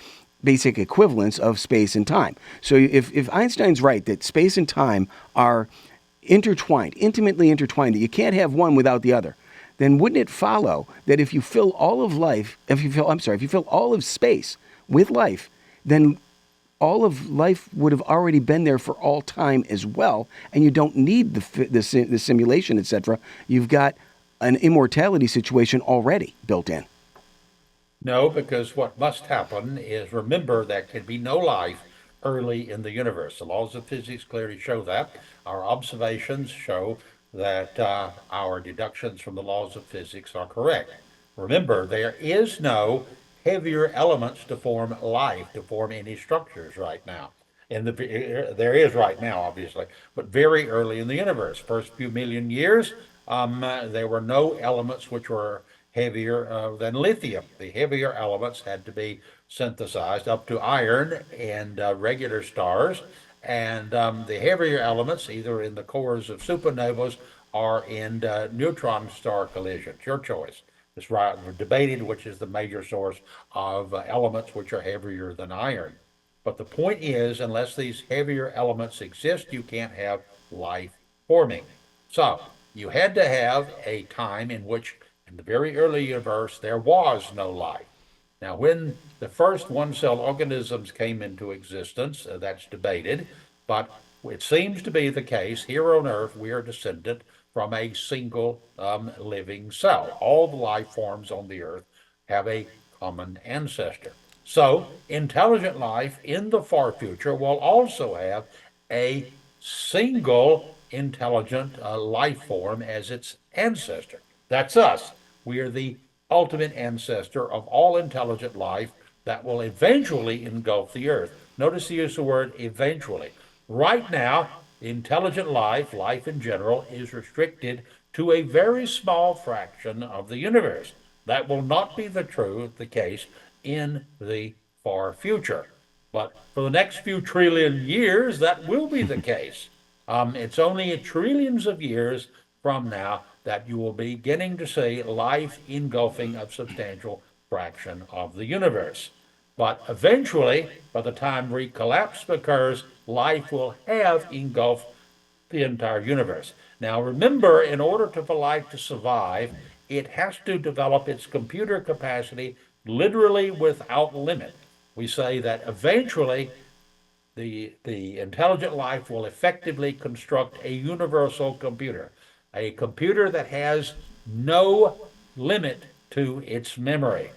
basic equivalence of space and time. So if Einstein's right that space and time are intertwined, intimately intertwined, that you can't have one without the other, then wouldn't it follow that if you fill all of life, if you fill all of space with life, then all of life would have already been there for all time as well, and you don't need the simulation, etc. You've got an immortality situation already built in. No, because what must happen is, remember, there can be no life early in the universe. The laws of physics clearly show that. Our observations show that our deductions from the laws of physics are correct. Remember, there is no heavier elements to form life, to form any structures right now. There is right now, obviously, but very early in the universe, first few million years, there were no elements which were heavier than lithium. The heavier elements had to be synthesized up to iron and regular stars. And the heavier elements, either in the cores of supernovas or in neutron star collisions, your choice. It's right, we're debated which is the major source of elements which are heavier than iron. But the point is, unless these heavier elements exist, you can't have life forming. So, You had to have a time in which, in the very early universe, there was no life. Now, when the first one cell organisms came into existence, that's debated, but it seems to be the case here on Earth, we are descended from a single living cell. All the life forms on the Earth have a common ancestor. So, intelligent life in the far future will also have a single intelligent life form as its ancestor. That's us. We are the ultimate ancestor of all intelligent life that will eventually engulf the earth. Notice the use of the word eventually. Right now, intelligent life, life in general, is restricted to a very small fraction of the universe. That will not be the case in the far future. But for the next few trillion years, that will be the case. It's only trillions of years from now that you will be beginning to see life engulfing a substantial fraction of the universe. But eventually, by the time recollapse occurs, life will have engulfed the entire universe. Now, remember, in order for life to survive, it has to develop its computer capacity literally without limit. We say that eventually the intelligent life will effectively construct a universal computer, a computer that has no limit to its memory.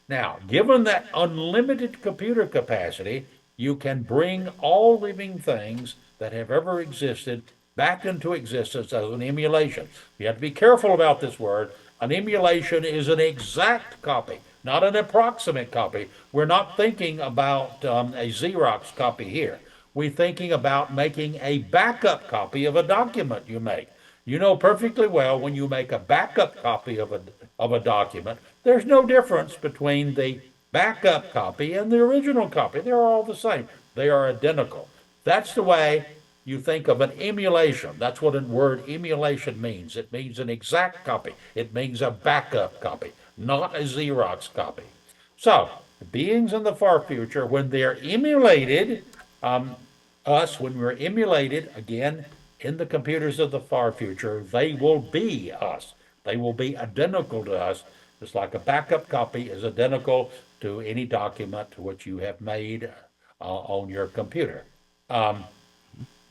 Now, given that unlimited computer capacity, you can bring all living things that have ever existed back into existence as an emulation. You have to be careful about this word. An emulation is an exact copy, not an approximate copy. We're not thinking about a Xerox copy here. We're thinking about making a backup copy of a document you make. You know perfectly well when you make a backup copy of a document, there's no difference between the backup copy and the original copy. They're all the same, they are identical. That's the way you think of an emulation. That's what the word emulation means. It means an exact copy, it means a backup copy, not a Xerox copy. So, beings in the far future, when they're emulated, um, when we're emulated again in the computers of the far future, they will be us. They will be identical to us, just like a backup copy is identical to any document which you have made on your computer. Um,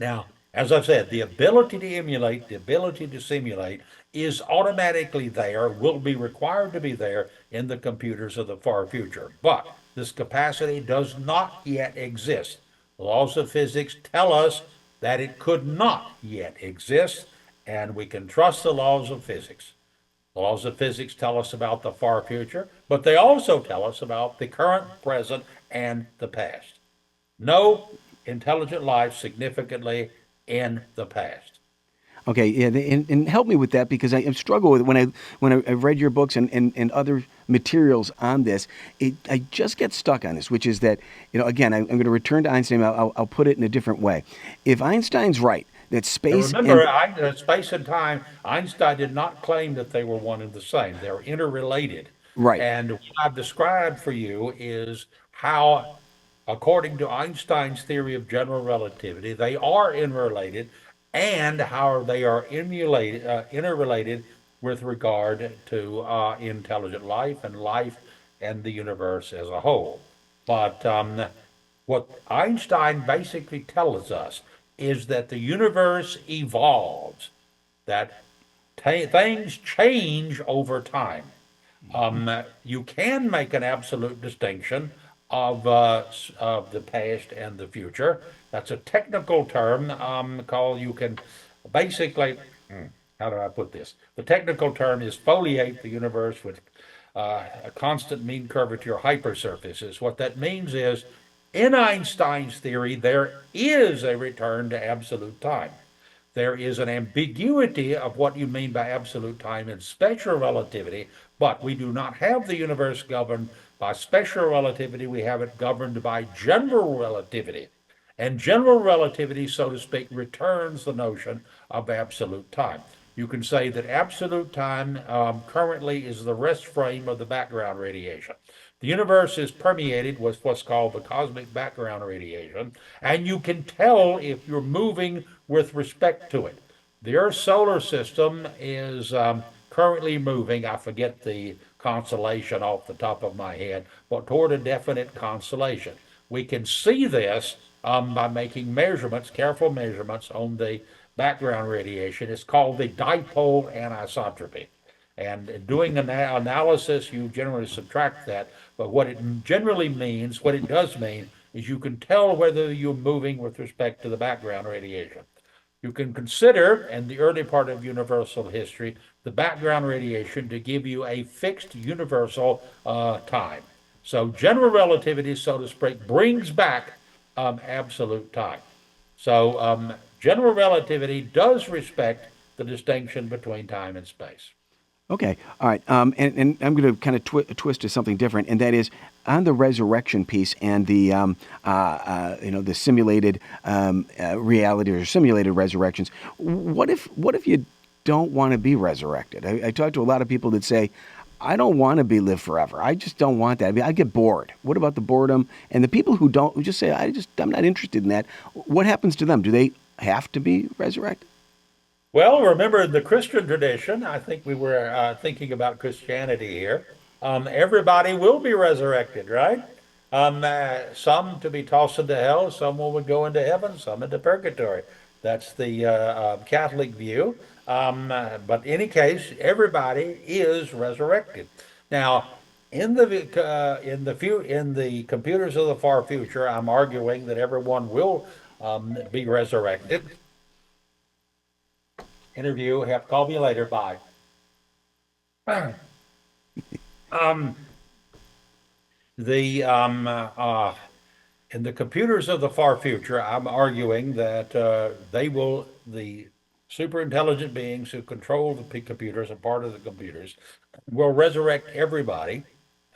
Now, as I've said, the ability to emulate, the ability to simulate is automatically there, will be required to be there in the computers of the far future. But this capacity does not yet exist. The laws of physics tell us that it could not yet exist, and we can trust the laws of physics. The laws of physics tell us about the far future, but they also tell us about the current, present, and the past. No intelligent life significantly in the past. Okay, yeah, and help me with that because I struggle with it when I've read your books and other materials on this. I just get stuck on this, which is that again I'm going to return to Einstein. I'll put it in a different way. If Einstein's right that Now space and remember, space and time, Einstein did not claim that they were one and the same. They're interrelated. right, And what I've described for you is how, according to Einstein's theory of general relativity, they are interrelated and how they are interrelated with regard to intelligent life and life and the universe as a whole. But what Einstein basically tells us is that the universe evolves, that things change over time. You can make an absolute distinction of the past and the future. That's a technical term called you can basically, how do I put this? The technical term is foliate the universe with a constant mean curvature hypersurfaces. What that means is, in Einstein's theory, there is a return to absolute time. There is an ambiguity of what you mean by absolute time in special relativity, but we do not have the universe governed by special relativity. We have it governed by general relativity. And general relativity, so to speak, returns the notion of absolute time. You can say that absolute time currently is the rest frame of the background radiation. The universe is permeated with what's called the cosmic background radiation, and you can tell if you're moving with respect to it. The Earth's solar system is currently moving, I forget the constellation off the top of my head, but toward a definite constellation. We can see this by making measurements, careful measurements on the background radiation. It's called the dipole anisotropy. And doing an analysis, you generally subtract that. But what it generally means, what it does mean, is you can tell whether you're moving with respect to the background radiation. You can consider, in the early part of universal history, the background radiation to give you a fixed universal time. So general relativity, so to speak, brings back absolute time. So general relativity does respect the distinction between time and space. Okay, all right. And I'm going to kind of twist to something different, and that is on the resurrection piece and the the simulated reality or simulated resurrections. What if you don't want to be resurrected? I talk to a lot of people that say, I don't want to be live forever. I just don't want that. I mean, I get bored. What about the boredom? And the people who don't, who just say, I'm not interested in that. What happens to them? Do they have to be resurrected? Well, remember in the Christian tradition, I think we were thinking about Christianity here. Everybody will be resurrected, right? Some to be tossed into hell, some will go into heaven, some into purgatory. That's the Catholic view. But in any case, everybody is resurrected. Now, in the computers of the far future, I'm arguing that everyone will be resurrected. Interview. Have to call me later. Bye. Um, the In the computers of the far future, I'm arguing that the super intelligent beings who control the computers and part of the computers will resurrect everybody.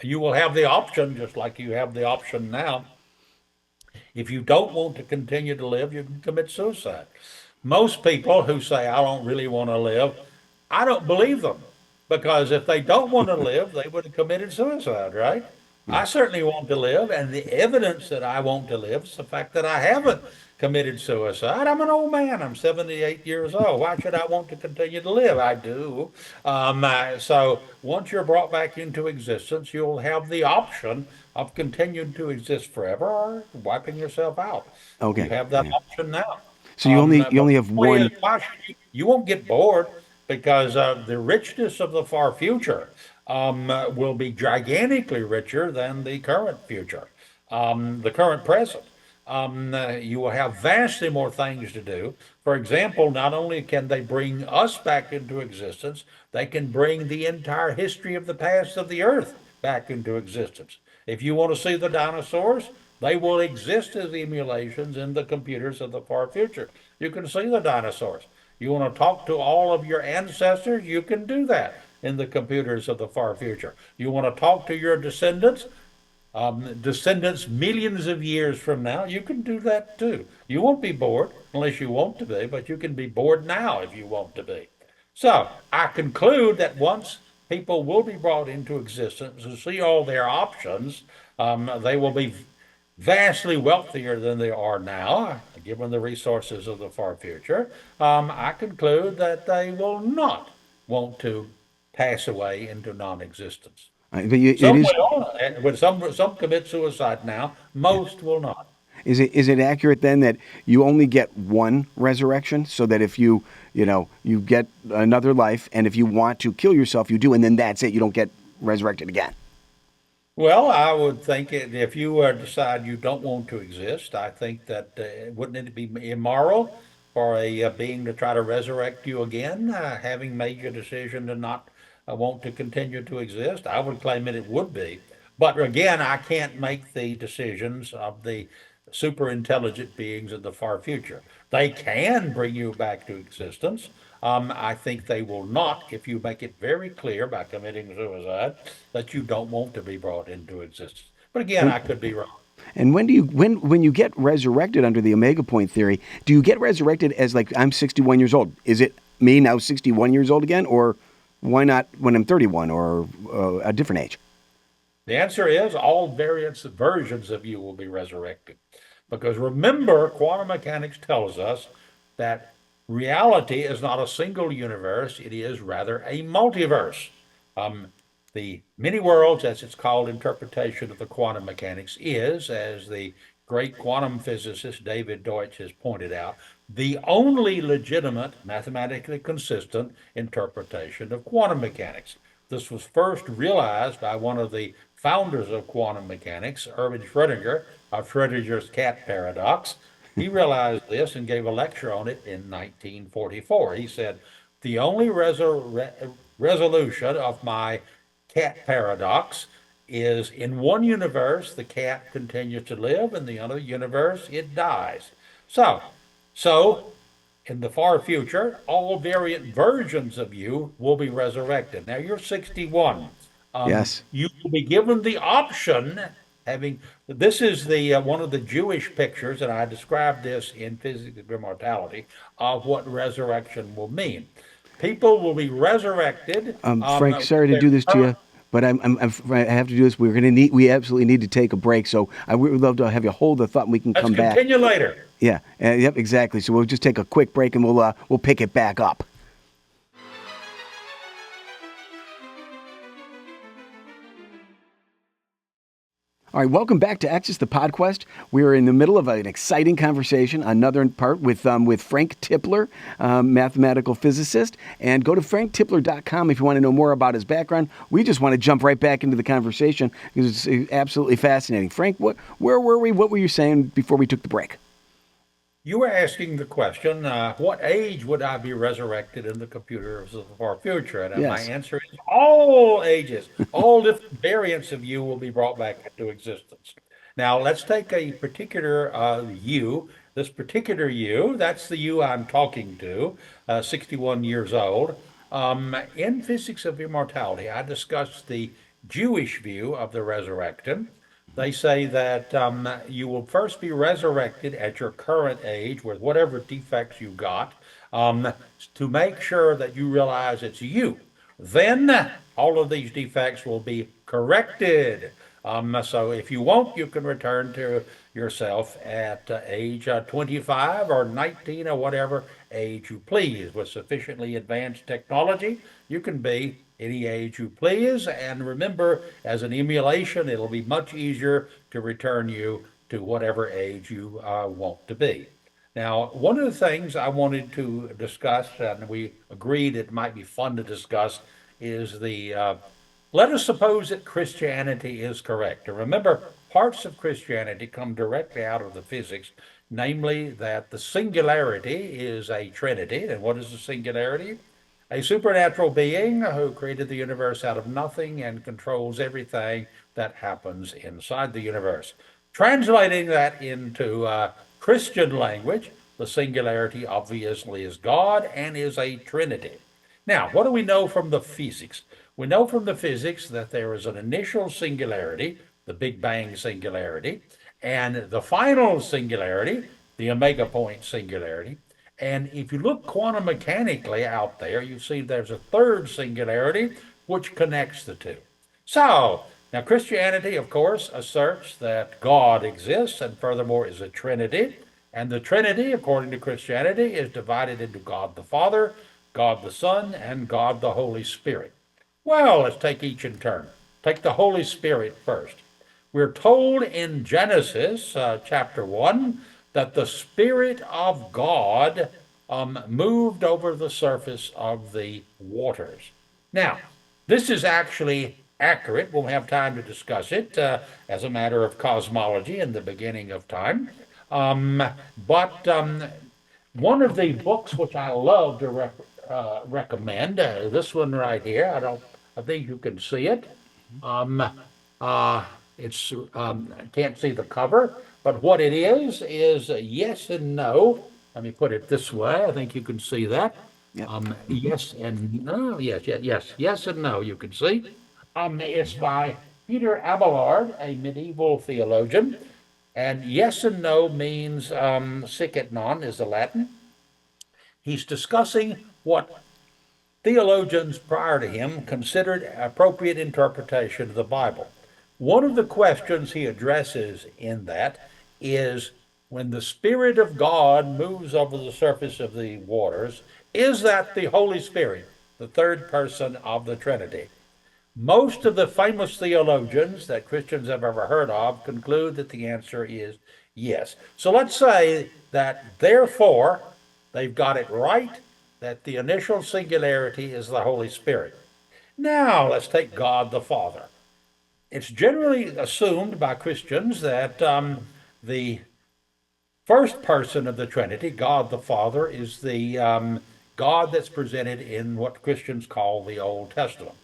You will have the option, just like you have the option now. If you don't want to continue to live, you can commit suicide. Most people who say, I don't really want to live, I don't believe them because if they don't want to live, they would have committed suicide, right? Yeah. I certainly want to live, and the evidence that I want to live is the fact that I haven't committed suicide. I'm an old man. I'm 78 years old. Why should I want to continue to live? I do. So once you're brought back into existence, you'll have the option of continuing to exist forever or wiping yourself out. You Okay. have that Yeah. option now. So you But only the have point is, one. why should you won't get bored because the richness of the far future will be gigantically richer than the current future, the current present. You will have vastly more things to do. For example, not only can they bring us back into existence, they can bring the entire history of the past of the earth back into existence. If you want to see the dinosaurs, they will exist as emulations in the computers of the far future. You can see the dinosaurs. You want to talk to all of your ancestors? You can do that in the computers of the far future. You want to talk to your descendants millions of years from now? You can do that too. You won't be bored unless you want to be, but you can be bored now if you want to be. So I conclude that once people will be brought into existence and see all their options, they will be vastly wealthier than they are now, given the resources of the far future. I conclude that they will not want to pass away into non-existence. But it Some is. will, and when some commit suicide now, Yeah. most will not. Is it accurate then that you only get one resurrection, so that if you get another life, and if you want to kill yourself, you do, and then that's it. You don't get resurrected again. Well, I would think if you decide you don't want to exist, I think that wouldn't it be immoral for a being to try to resurrect you again, having made your decision to not want to continue to exist? I would claim that it would be. But again, I can't make the decisions of the super intelligent beings in the far future. They can bring you back to existence. I think they will not if you make it very clear by committing suicide that you don't want to be brought into existence. But again, And I could be wrong. and when you get resurrected under the Omega Point theory, do you get resurrected as like I'm 61 years old? Is it me now 61 years old again, or why not when I'm 31 or a different age? The answer is all variants, versions of you will be resurrected. Because remember, quantum mechanics tells us that reality is not a single universe, it is rather a multiverse. Um, the many worlds, as it's called, interpretation of the quantum mechanics is, as the great quantum physicist David Deutsch has pointed out, the only legitimate, mathematically consistent interpretation of quantum mechanics. This was first realized by one of the founders of quantum mechanics, Erwin Schrödinger, of Schrödinger's cat paradox. He realized this and gave a lecture on it in 1944. He said, the only resolution of my cat paradox is in one universe, the cat continues to live, in the other universe, it dies. So, so in the far future, all variant versions of you will be resurrected. Now you're 61. Yes. You will be given the option, having this is the one of the Jewish pictures, and I described this in Physics of Immortality, of what resurrection will mean. People will be resurrected. Frank, sorry to do this to you, but I have to do this. We absolutely need to take a break. So I would love to have you hold the thought and we can Let's come back. continue later. Yeah, yep, exactly. So we'll just take a quick break and we'll pick it back up. All right, welcome back to Access the PodQuest. We're in the middle of an exciting conversation, another part with Frank Tipler, mathematical physicist. And go to franktipler.com if you want to know more about his background. We just want to jump right back into the conversation because it's absolutely fascinating. Frank, where were we? What were you saying before we took the break? You were asking the question, what age would I be resurrected in the computers of the far future? And my Yes. answer is all ages, all different variants of you will be brought back into existence. Now, let's take a particular you. This particular you, that's the you I'm talking to, 61 years old. In Physics of Immortality, I discussed the Jewish view of the resurrection. They say that you will first be resurrected at your current age with whatever defects you got um, to make sure that you realize it's you. Then all of these defects will be corrected. So if you want, you can return to yourself at age 25 or 19 or whatever age you please. With sufficiently advanced technology, you can be any age you please. And remember, as an emulation, it'll be much easier to return you to whatever age you want to be. Now, one of the things I wanted to discuss, and we agreed it might be fun to discuss, is the let us suppose that Christianity is correct. And remember, parts of Christianity come directly out of the physics, namely that the singularity is a trinity. And what is the singularity? A supernatural being who created the universe out of nothing and controls everything that happens inside the universe. Translating that into Christian language, the singularity obviously is God and is a trinity. Now, what do we know from the physics? We know from the physics that there is an initial singularity, the Big Bang singularity, and the final singularity, the omega point singularity. And if you look quantum mechanically out there, you see there's a third singularity which connects the two. So, now Christianity, of course, asserts that God exists and furthermore is a Trinity. And the Trinity, according to Christianity, is divided into God the Father, God the Son, and God the Holy Spirit. Well, let's take each in turn. Take the Holy Spirit first. We're told in Genesis chapter 1 that the Spirit of God moved over the surface of the waters. Now, this is actually accurate. We'll have time to discuss it as a matter of cosmology in the beginning of time. Um, but one of the books which I love to recommend, this one right here, I think you can see it. Um, uh, I can't see the cover, but what it is yes and no. Let me put it this way. I think you can see that. Yep. Yes and no. Yes and no. You can see. It's by Peter Abelard, a medieval theologian, and yes and no means sic et non is the Latin. He's discussing what theologians prior to him considered appropriate interpretation of the Bible. One of the questions he addresses in that is when the Spirit of God moves over the surface of the waters, is that the Holy Spirit, the third person of the Trinity? Most of the famous theologians that Christians have ever heard of conclude that the answer is yes. So let's say that therefore they've got it right, that the initial singularity is the Holy Spirit. Now let's take God the Father. It's generally assumed by Christians that the first person of the Trinity, God the Father, is the God that's presented in what Christians call the Old Testament.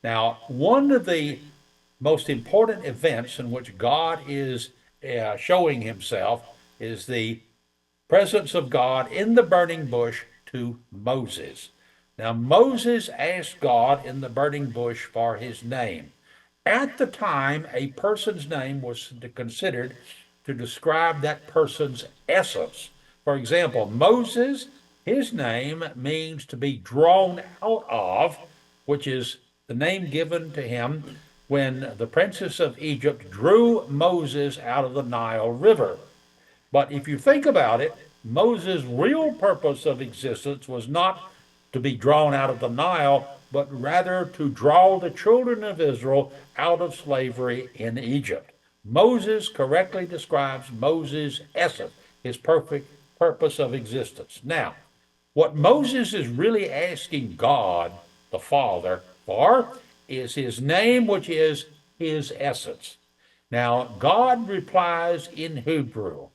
Now, one of the most important events in which God is showing himself is the presence of God in the burning bush to Moses. Now, Moses asked God in the burning bush for his name. At the time, a person's name was considered to describe that person's essence. For example, Moses, his name means to be drawn out of, which is the name given to him when the princess of Egypt drew Moses out of the Nile River. But if you think about it, Moses' real purpose of existence was not to be drawn out of the Nile, but rather to draw the children of Israel out of slavery in Egypt. Moses correctly describes Moses' essence, his perfect purpose of existence. Now, what Moses is really asking God, the Father, for is his name, which is his essence. Now, God replies in Hebrew,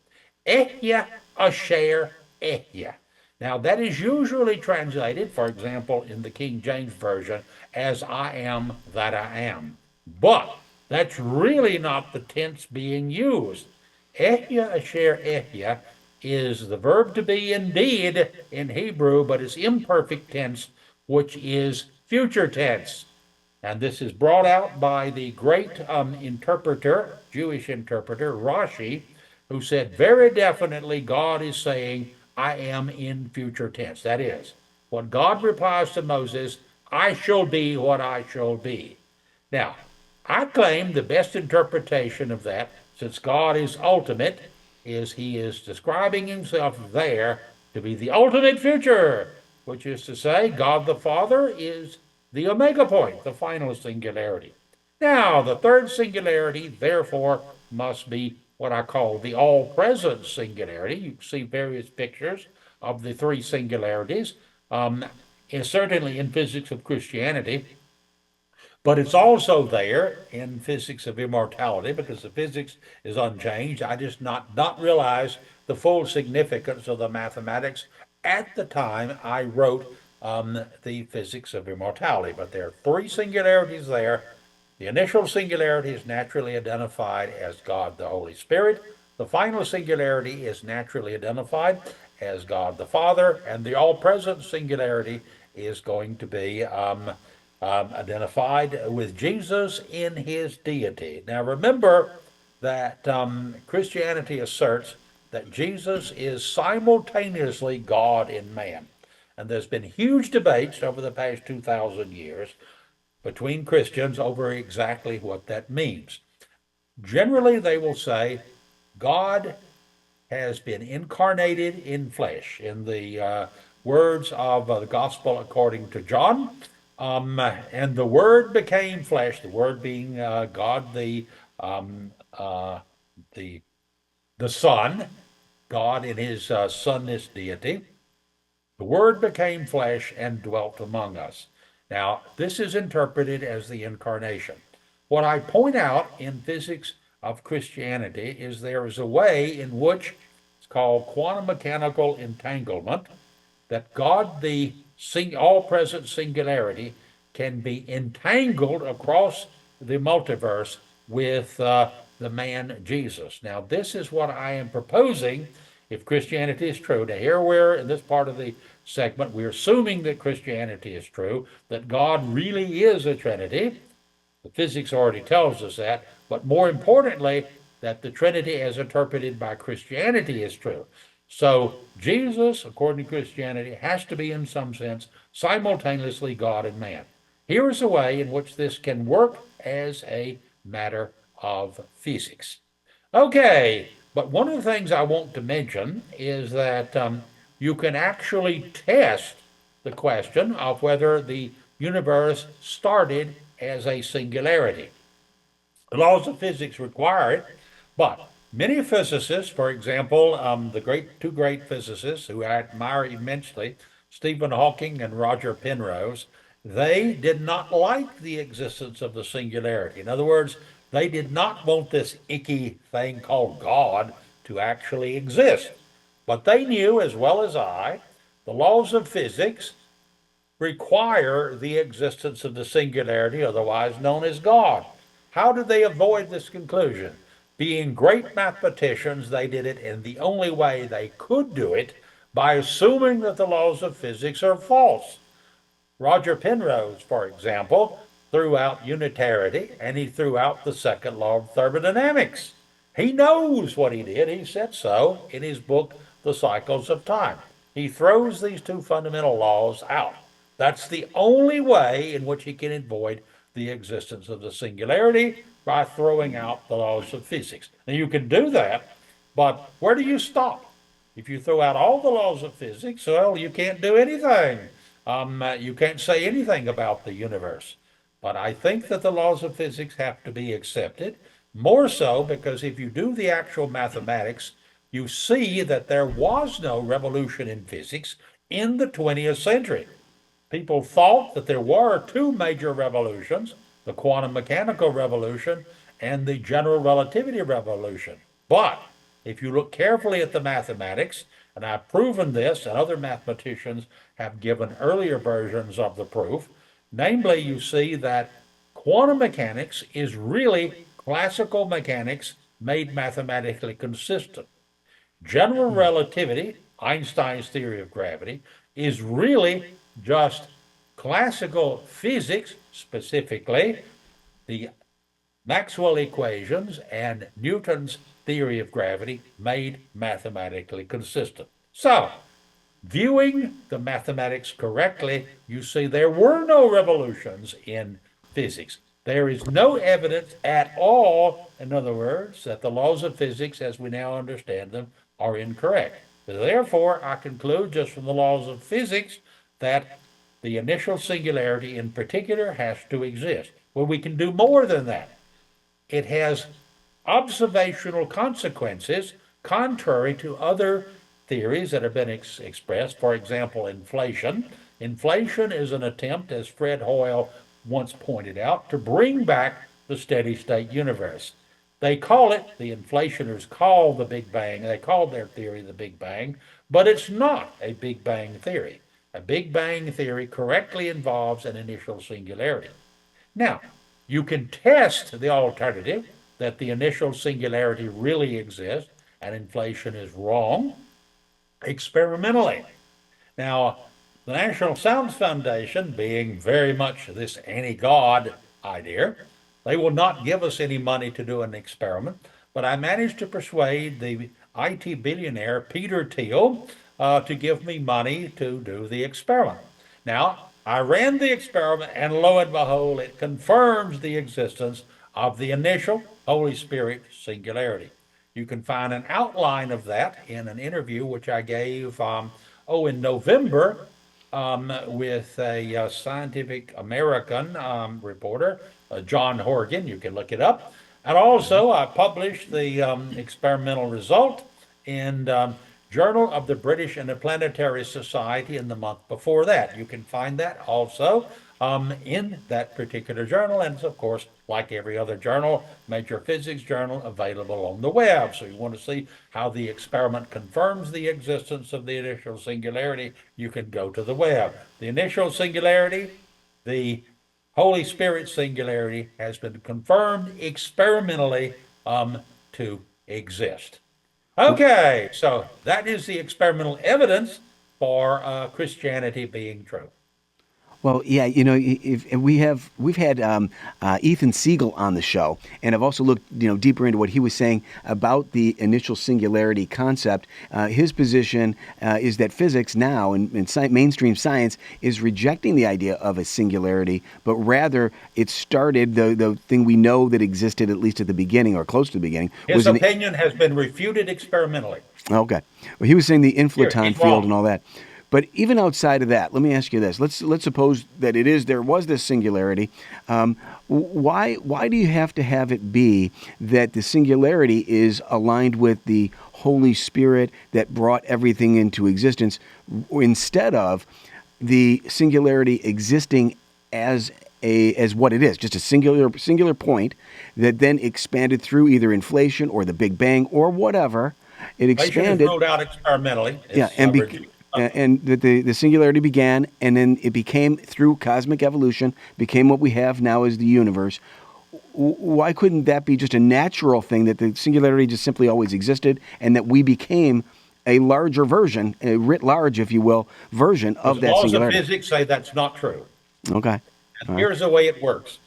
Ehya Asher Ehya. Now, that is usually translated, for example, in the King James Version, as I am that I am. But that's really not the tense being used. Ehya Asher Ehya is the verb to be indeed in Hebrew, but it's imperfect tense, which is future tense. And this is brought out by the great interpreter, Jewish interpreter, Rashi, who said very definitely God is saying, I am in future tense. That is, when God replies to Moses, I shall be what I shall be. Now, I claim the best interpretation of that, since God is ultimate, is he is describing himself there to be the ultimate future, which is to say, God the Father is the omega point, the final singularity. Now, the third singularity, therefore, must be what I call the all present singularity. You see various pictures of the three singularities, and certainly in physics of Christianity. But it's also there in physics of immortality because the physics is unchanged. I just not realize the full significance of the mathematics at the time I wrote the physics of immortality. But there are three singularities there. The initial singularity is naturally identified as God the Holy Spirit. The final singularity is naturally identified as God the Father, and the all present singularity is going to be identified with Jesus in his deity. Now, remember that Christianity asserts that Jesus is simultaneously God and man. And there's been huge debates over the past 2,000 years between Christians over exactly what that means. Generally, they will say God has been incarnated in flesh. In the words of the Gospel according to John, and the Word became flesh. The Word being God, um, uh, the the Son, God in His Sonness deity. The Word became flesh and dwelt among us. Now, this is interpreted as the incarnation. What I point out in physics of Christianity is there is a way in which it's called quantum mechanical entanglement, that God, the all present singularity, can be entangled across the multiverse with the man Jesus. Now, this is what I am proposing if Christianity is true. Now, here we're in this part of the segment, we're assuming that Christianity is true, that God really is a Trinity. The physics already tells us that, but more importantly, that the Trinity as interpreted by Christianity is true. So Jesus, according to Christianity, has to be in some sense simultaneously God and man. Here is a way in which this can work as a matter of physics. Okay, But one of the things I want to mention is that you can actually test the question of whether the universe started as a singularity. The laws of physics require it, but many physicists, for example, the two great physicists who I admire immensely, Stephen Hawking and Roger Penrose, they did not like the existence of the singularity. In other words, they did not want this icky thing called God to actually exist. But they knew, as well as I, the laws of physics require the existence of the singularity, otherwise known as God. How did they avoid this conclusion? Being great mathematicians, they did it in the only way they could do it, by assuming that the laws of physics are false. Roger Penrose, for example, threw out unitarity and he threw out the second law of thermodynamics. He knows what he did. He said so in his book, The Cycles of Time. He throws these two fundamental laws out. That's the only way in which he can avoid the existence of the singularity, by throwing out the laws of physics. Now, you can do that, but where do you stop? If you throw out all the laws of physics, well, you can't do anything. You can't say anything about the universe. But I think that the laws of physics have to be accepted, more so because if you do the actual mathematics, you see that there was no revolution in physics in the 20th century. People thought that there were two major revolutions, the quantum mechanical revolution and the general relativity revolution. But if you look carefully at the mathematics, and I've proven this, and other mathematicians have given earlier versions of the proof, namely, you see that quantum mechanics is really classical mechanics made mathematically consistent. General relativity, Einstein's theory of gravity, is really just classical physics, specifically the Maxwell equations and Newton's theory of gravity, made mathematically consistent. So, viewing the mathematics correctly, you see there were no revolutions in physics. There is no evidence at all, in other words, that the laws of physics as we now understand them are incorrect. Therefore, I conclude just from the laws of physics that the initial singularity in particular has to exist. Well, we can do more than that. It has observational consequences contrary to other theories that have been expressed. For example, inflation. Inflation is an attempt, as Fred Hoyle once pointed out, to bring back the steady state universe. They call it, the inflationers call the Big Bang, they call their theory the Big Bang, but it's not a Big Bang theory. A Big Bang theory correctly involves an initial singularity. Now, you can test the alternative, that the initial singularity really exists and inflation is wrong, experimentally. Now, the National Science Foundation, being very much this anti God idea, they will not give us any money to do an experiment. But I managed to persuade the IT billionaire Peter Thiel to give me money to do the experiment. Now, I ran the experiment, and lo and behold, it confirms the existence of the initial Holy Spirit singularity. You can find an outline of that in an interview which I gave, in November, with a Scientific American reporter, John Horgan. You can look it up. And also, I published the experimental result in Journal of the British Interplanetary Society in the month before that. You can find that also in that particular journal. And it's, of course, like every other journal, major physics journal, available on the web. So you want to see how the experiment confirms the existence of the initial singularity, you can go to the web. The initial singularity, the Holy Spirit singularity, has been confirmed experimentally to exist. Okay, so that is the experimental evidence for Christianity being true. Well, yeah, if we've had Ethan Siegel on the show, and I've also looked deeper into what he was saying about the initial singularity concept. His position is that physics now and mainstream science is rejecting the idea of a singularity, but rather it started the thing we know that existed at least at the beginning or close to the beginning His was an opinion has been refuted experimentally. okay. Well, he was saying the Here, inflaton he's field and wrong. all that. But even outside of that, let me ask you this: let's suppose that there was this singularity. Why do you have to have it be that the singularity is aligned with the Holy Spirit that brought everything into existence, instead of the singularity existing as as what it is, just a singular point that then expanded through either inflation or the Big Bang or whatever. It Inflation is expanded, ruled out experimentally. yeah, It's rejected. and the singularity began, and then it became through cosmic evolution, became what we have now as the universe. Why couldn't that be just a natural thing that the singularity just simply always existed, and that we became a larger version, a writ large, if you will, version The of that laws of singularity? physics say that's not true. Okay, And all right. here's the way it works.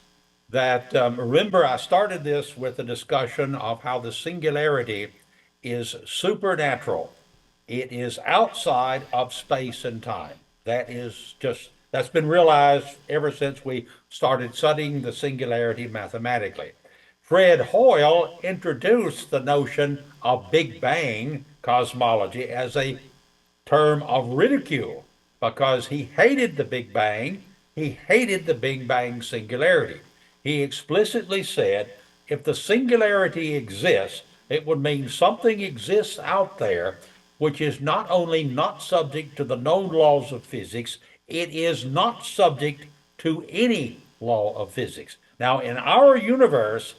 That remember, I started this with a discussion of how the singularity is supernatural. It is outside of space and time. That's been realized ever since we started studying the singularity mathematically. Fred Hoyle introduced the notion of Big Bang cosmology as a term of ridicule because he hated the Big Bang. He hated the Big Bang singularity. He explicitly said if the singularity exists, it would mean something exists out there which is not only not subject to the known laws of physics, it is not subject to any law of physics. Now, in our universe,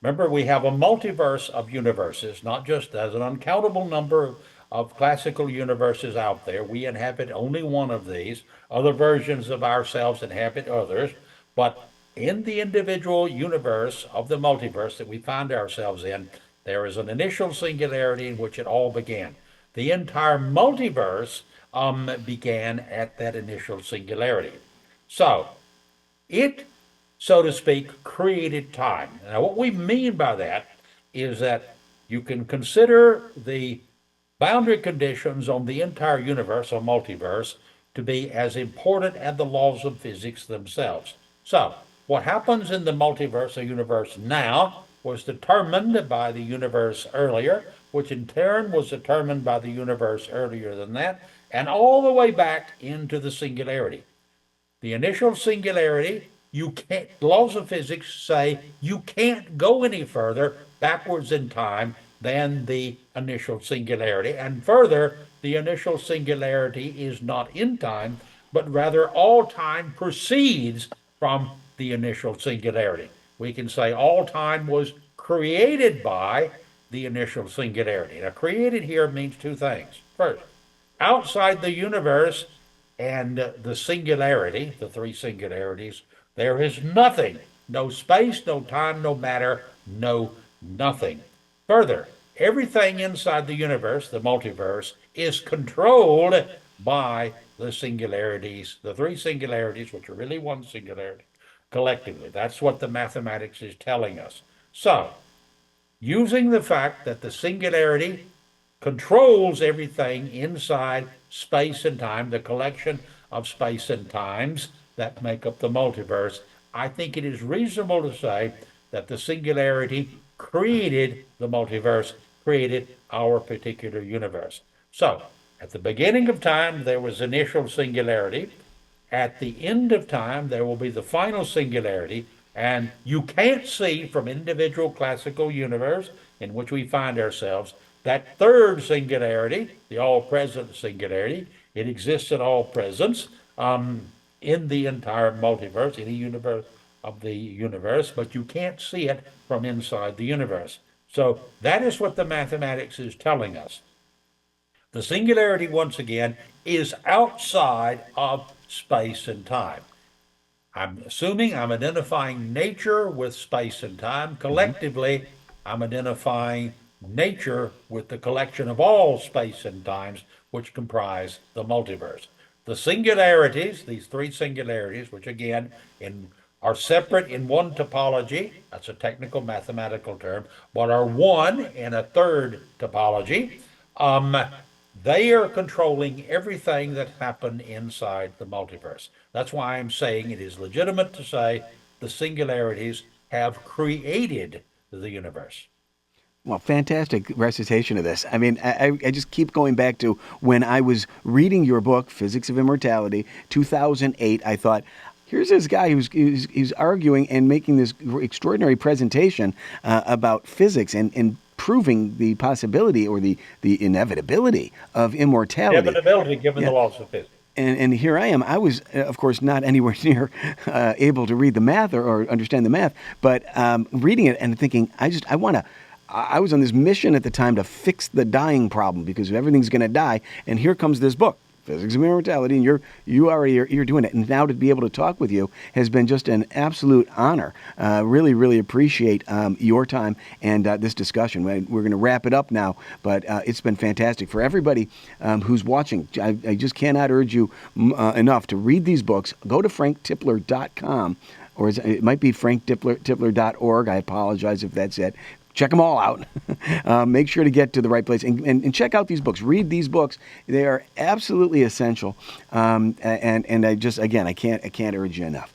remember, we have a multiverse of universes, not just as an uncountable number of classical universes out there. We inhabit only one of these. Other versions of ourselves inhabit others. But in the individual universe of the multiverse that we find ourselves in, there is an initial singularity in which it all began. The entire multiverse began at that initial singularity. So, it, so to speak, created time. Now, what we mean by that is that you can consider the boundary conditions on the entire universe or multiverse to be as important as the laws of physics themselves. So, what happens in the multiverse or universe now was determined by the universe earlier, which in turn was determined by the universe earlier than that, and all the way back into the singularity. The initial singularity, you can't, laws of physics say you can't go any further backwards in time than the initial singularity. And further, the initial singularity is not in time, but rather all time proceeds from the initial singularity. We can say all time was created by the initial singularity. Now, created here means two things. First, outside the universe and the singularity, the three singularities, there is nothing, no space, no time, no matter, no nothing. Further, everything inside the universe, the multiverse, is controlled by the singularities, the three singularities, which are really one singularity collectively. That's what the mathematics is telling us. So, using the fact that the singularity controls everything inside space and time, the collection of space and times that make up the multiverse, I think it is reasonable to say that the singularity created the multiverse, created our particular universe. So, at the beginning of time, there was initial singularity. At the end of time, there will be the final singularity, and you can't see from individual classical universe in which we find ourselves that third singularity, the all-present singularity. It exists at all presence in the entire multiverse, any universe of the universe, but you can't see it from inside the universe. So that is what the mathematics is telling us. The singularity, once again, is outside of space and time. I'm assuming I'm identifying nature with space and time. Mm-hmm. Collectively, I'm identifying nature with the collection of all space and times which comprise the multiverse. The singularities, these three singularities, which again are separate in one topology, that's a technical mathematical term, but are one in a third topology, um, they are controlling everything that happened inside the multiverse. That's why I'm saying it is legitimate to say the singularities have created the universe. Well, fantastic recitation of this. I mean, I just keep going back to when I was reading your book, Physics of Immortality, 2008. I thought, here's this guy who's arguing and making this extraordinary presentation about physics and proving the possibility or the inevitability of immortality. Inevitability given Yeah. the laws of physics. And here I am. I was, of course, not anywhere near able to read the math or understand the math, but reading it and thinking, I want to. I was on this mission at the time to fix the dying problem because everything's going to die. And here comes this book, Physics of Immortality, and you're doing it. And now to be able to talk with you has been just an absolute honor. Really, really appreciate your time and this discussion. We're going to wrap it up now, but it's been fantastic for everybody who's watching. I just cannot urge you enough to read these books. Go to franktipler.com, or it might be franktipler.org. I apologize if that's it. Check them all out. Make sure to get to the right place and check out these books. Read these books. They are absolutely essential. And I just, again, I can't urge you enough.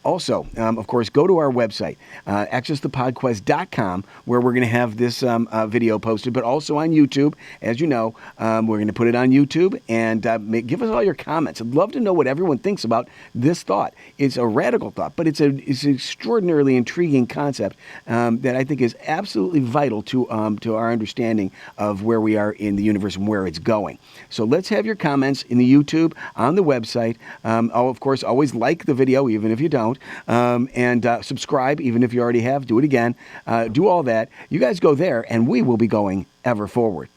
Also, of course, go to our website, accessthepodquest.com, where we're going to have this video posted, but also on YouTube. As you know, we're going to put it on YouTube, and give us all your comments. I'd love to know what everyone thinks about this thought. It's a radical thought, but it's an extraordinarily intriguing concept that I think is absolutely vital to our understanding of where we are in the universe and where it's going. So let's have your comments in the YouTube, on the website. Of course, always like the video, even if you don't, and subscribe, even if you already have. Do it again. Do all that. You guys go there, and we will be going ever forward.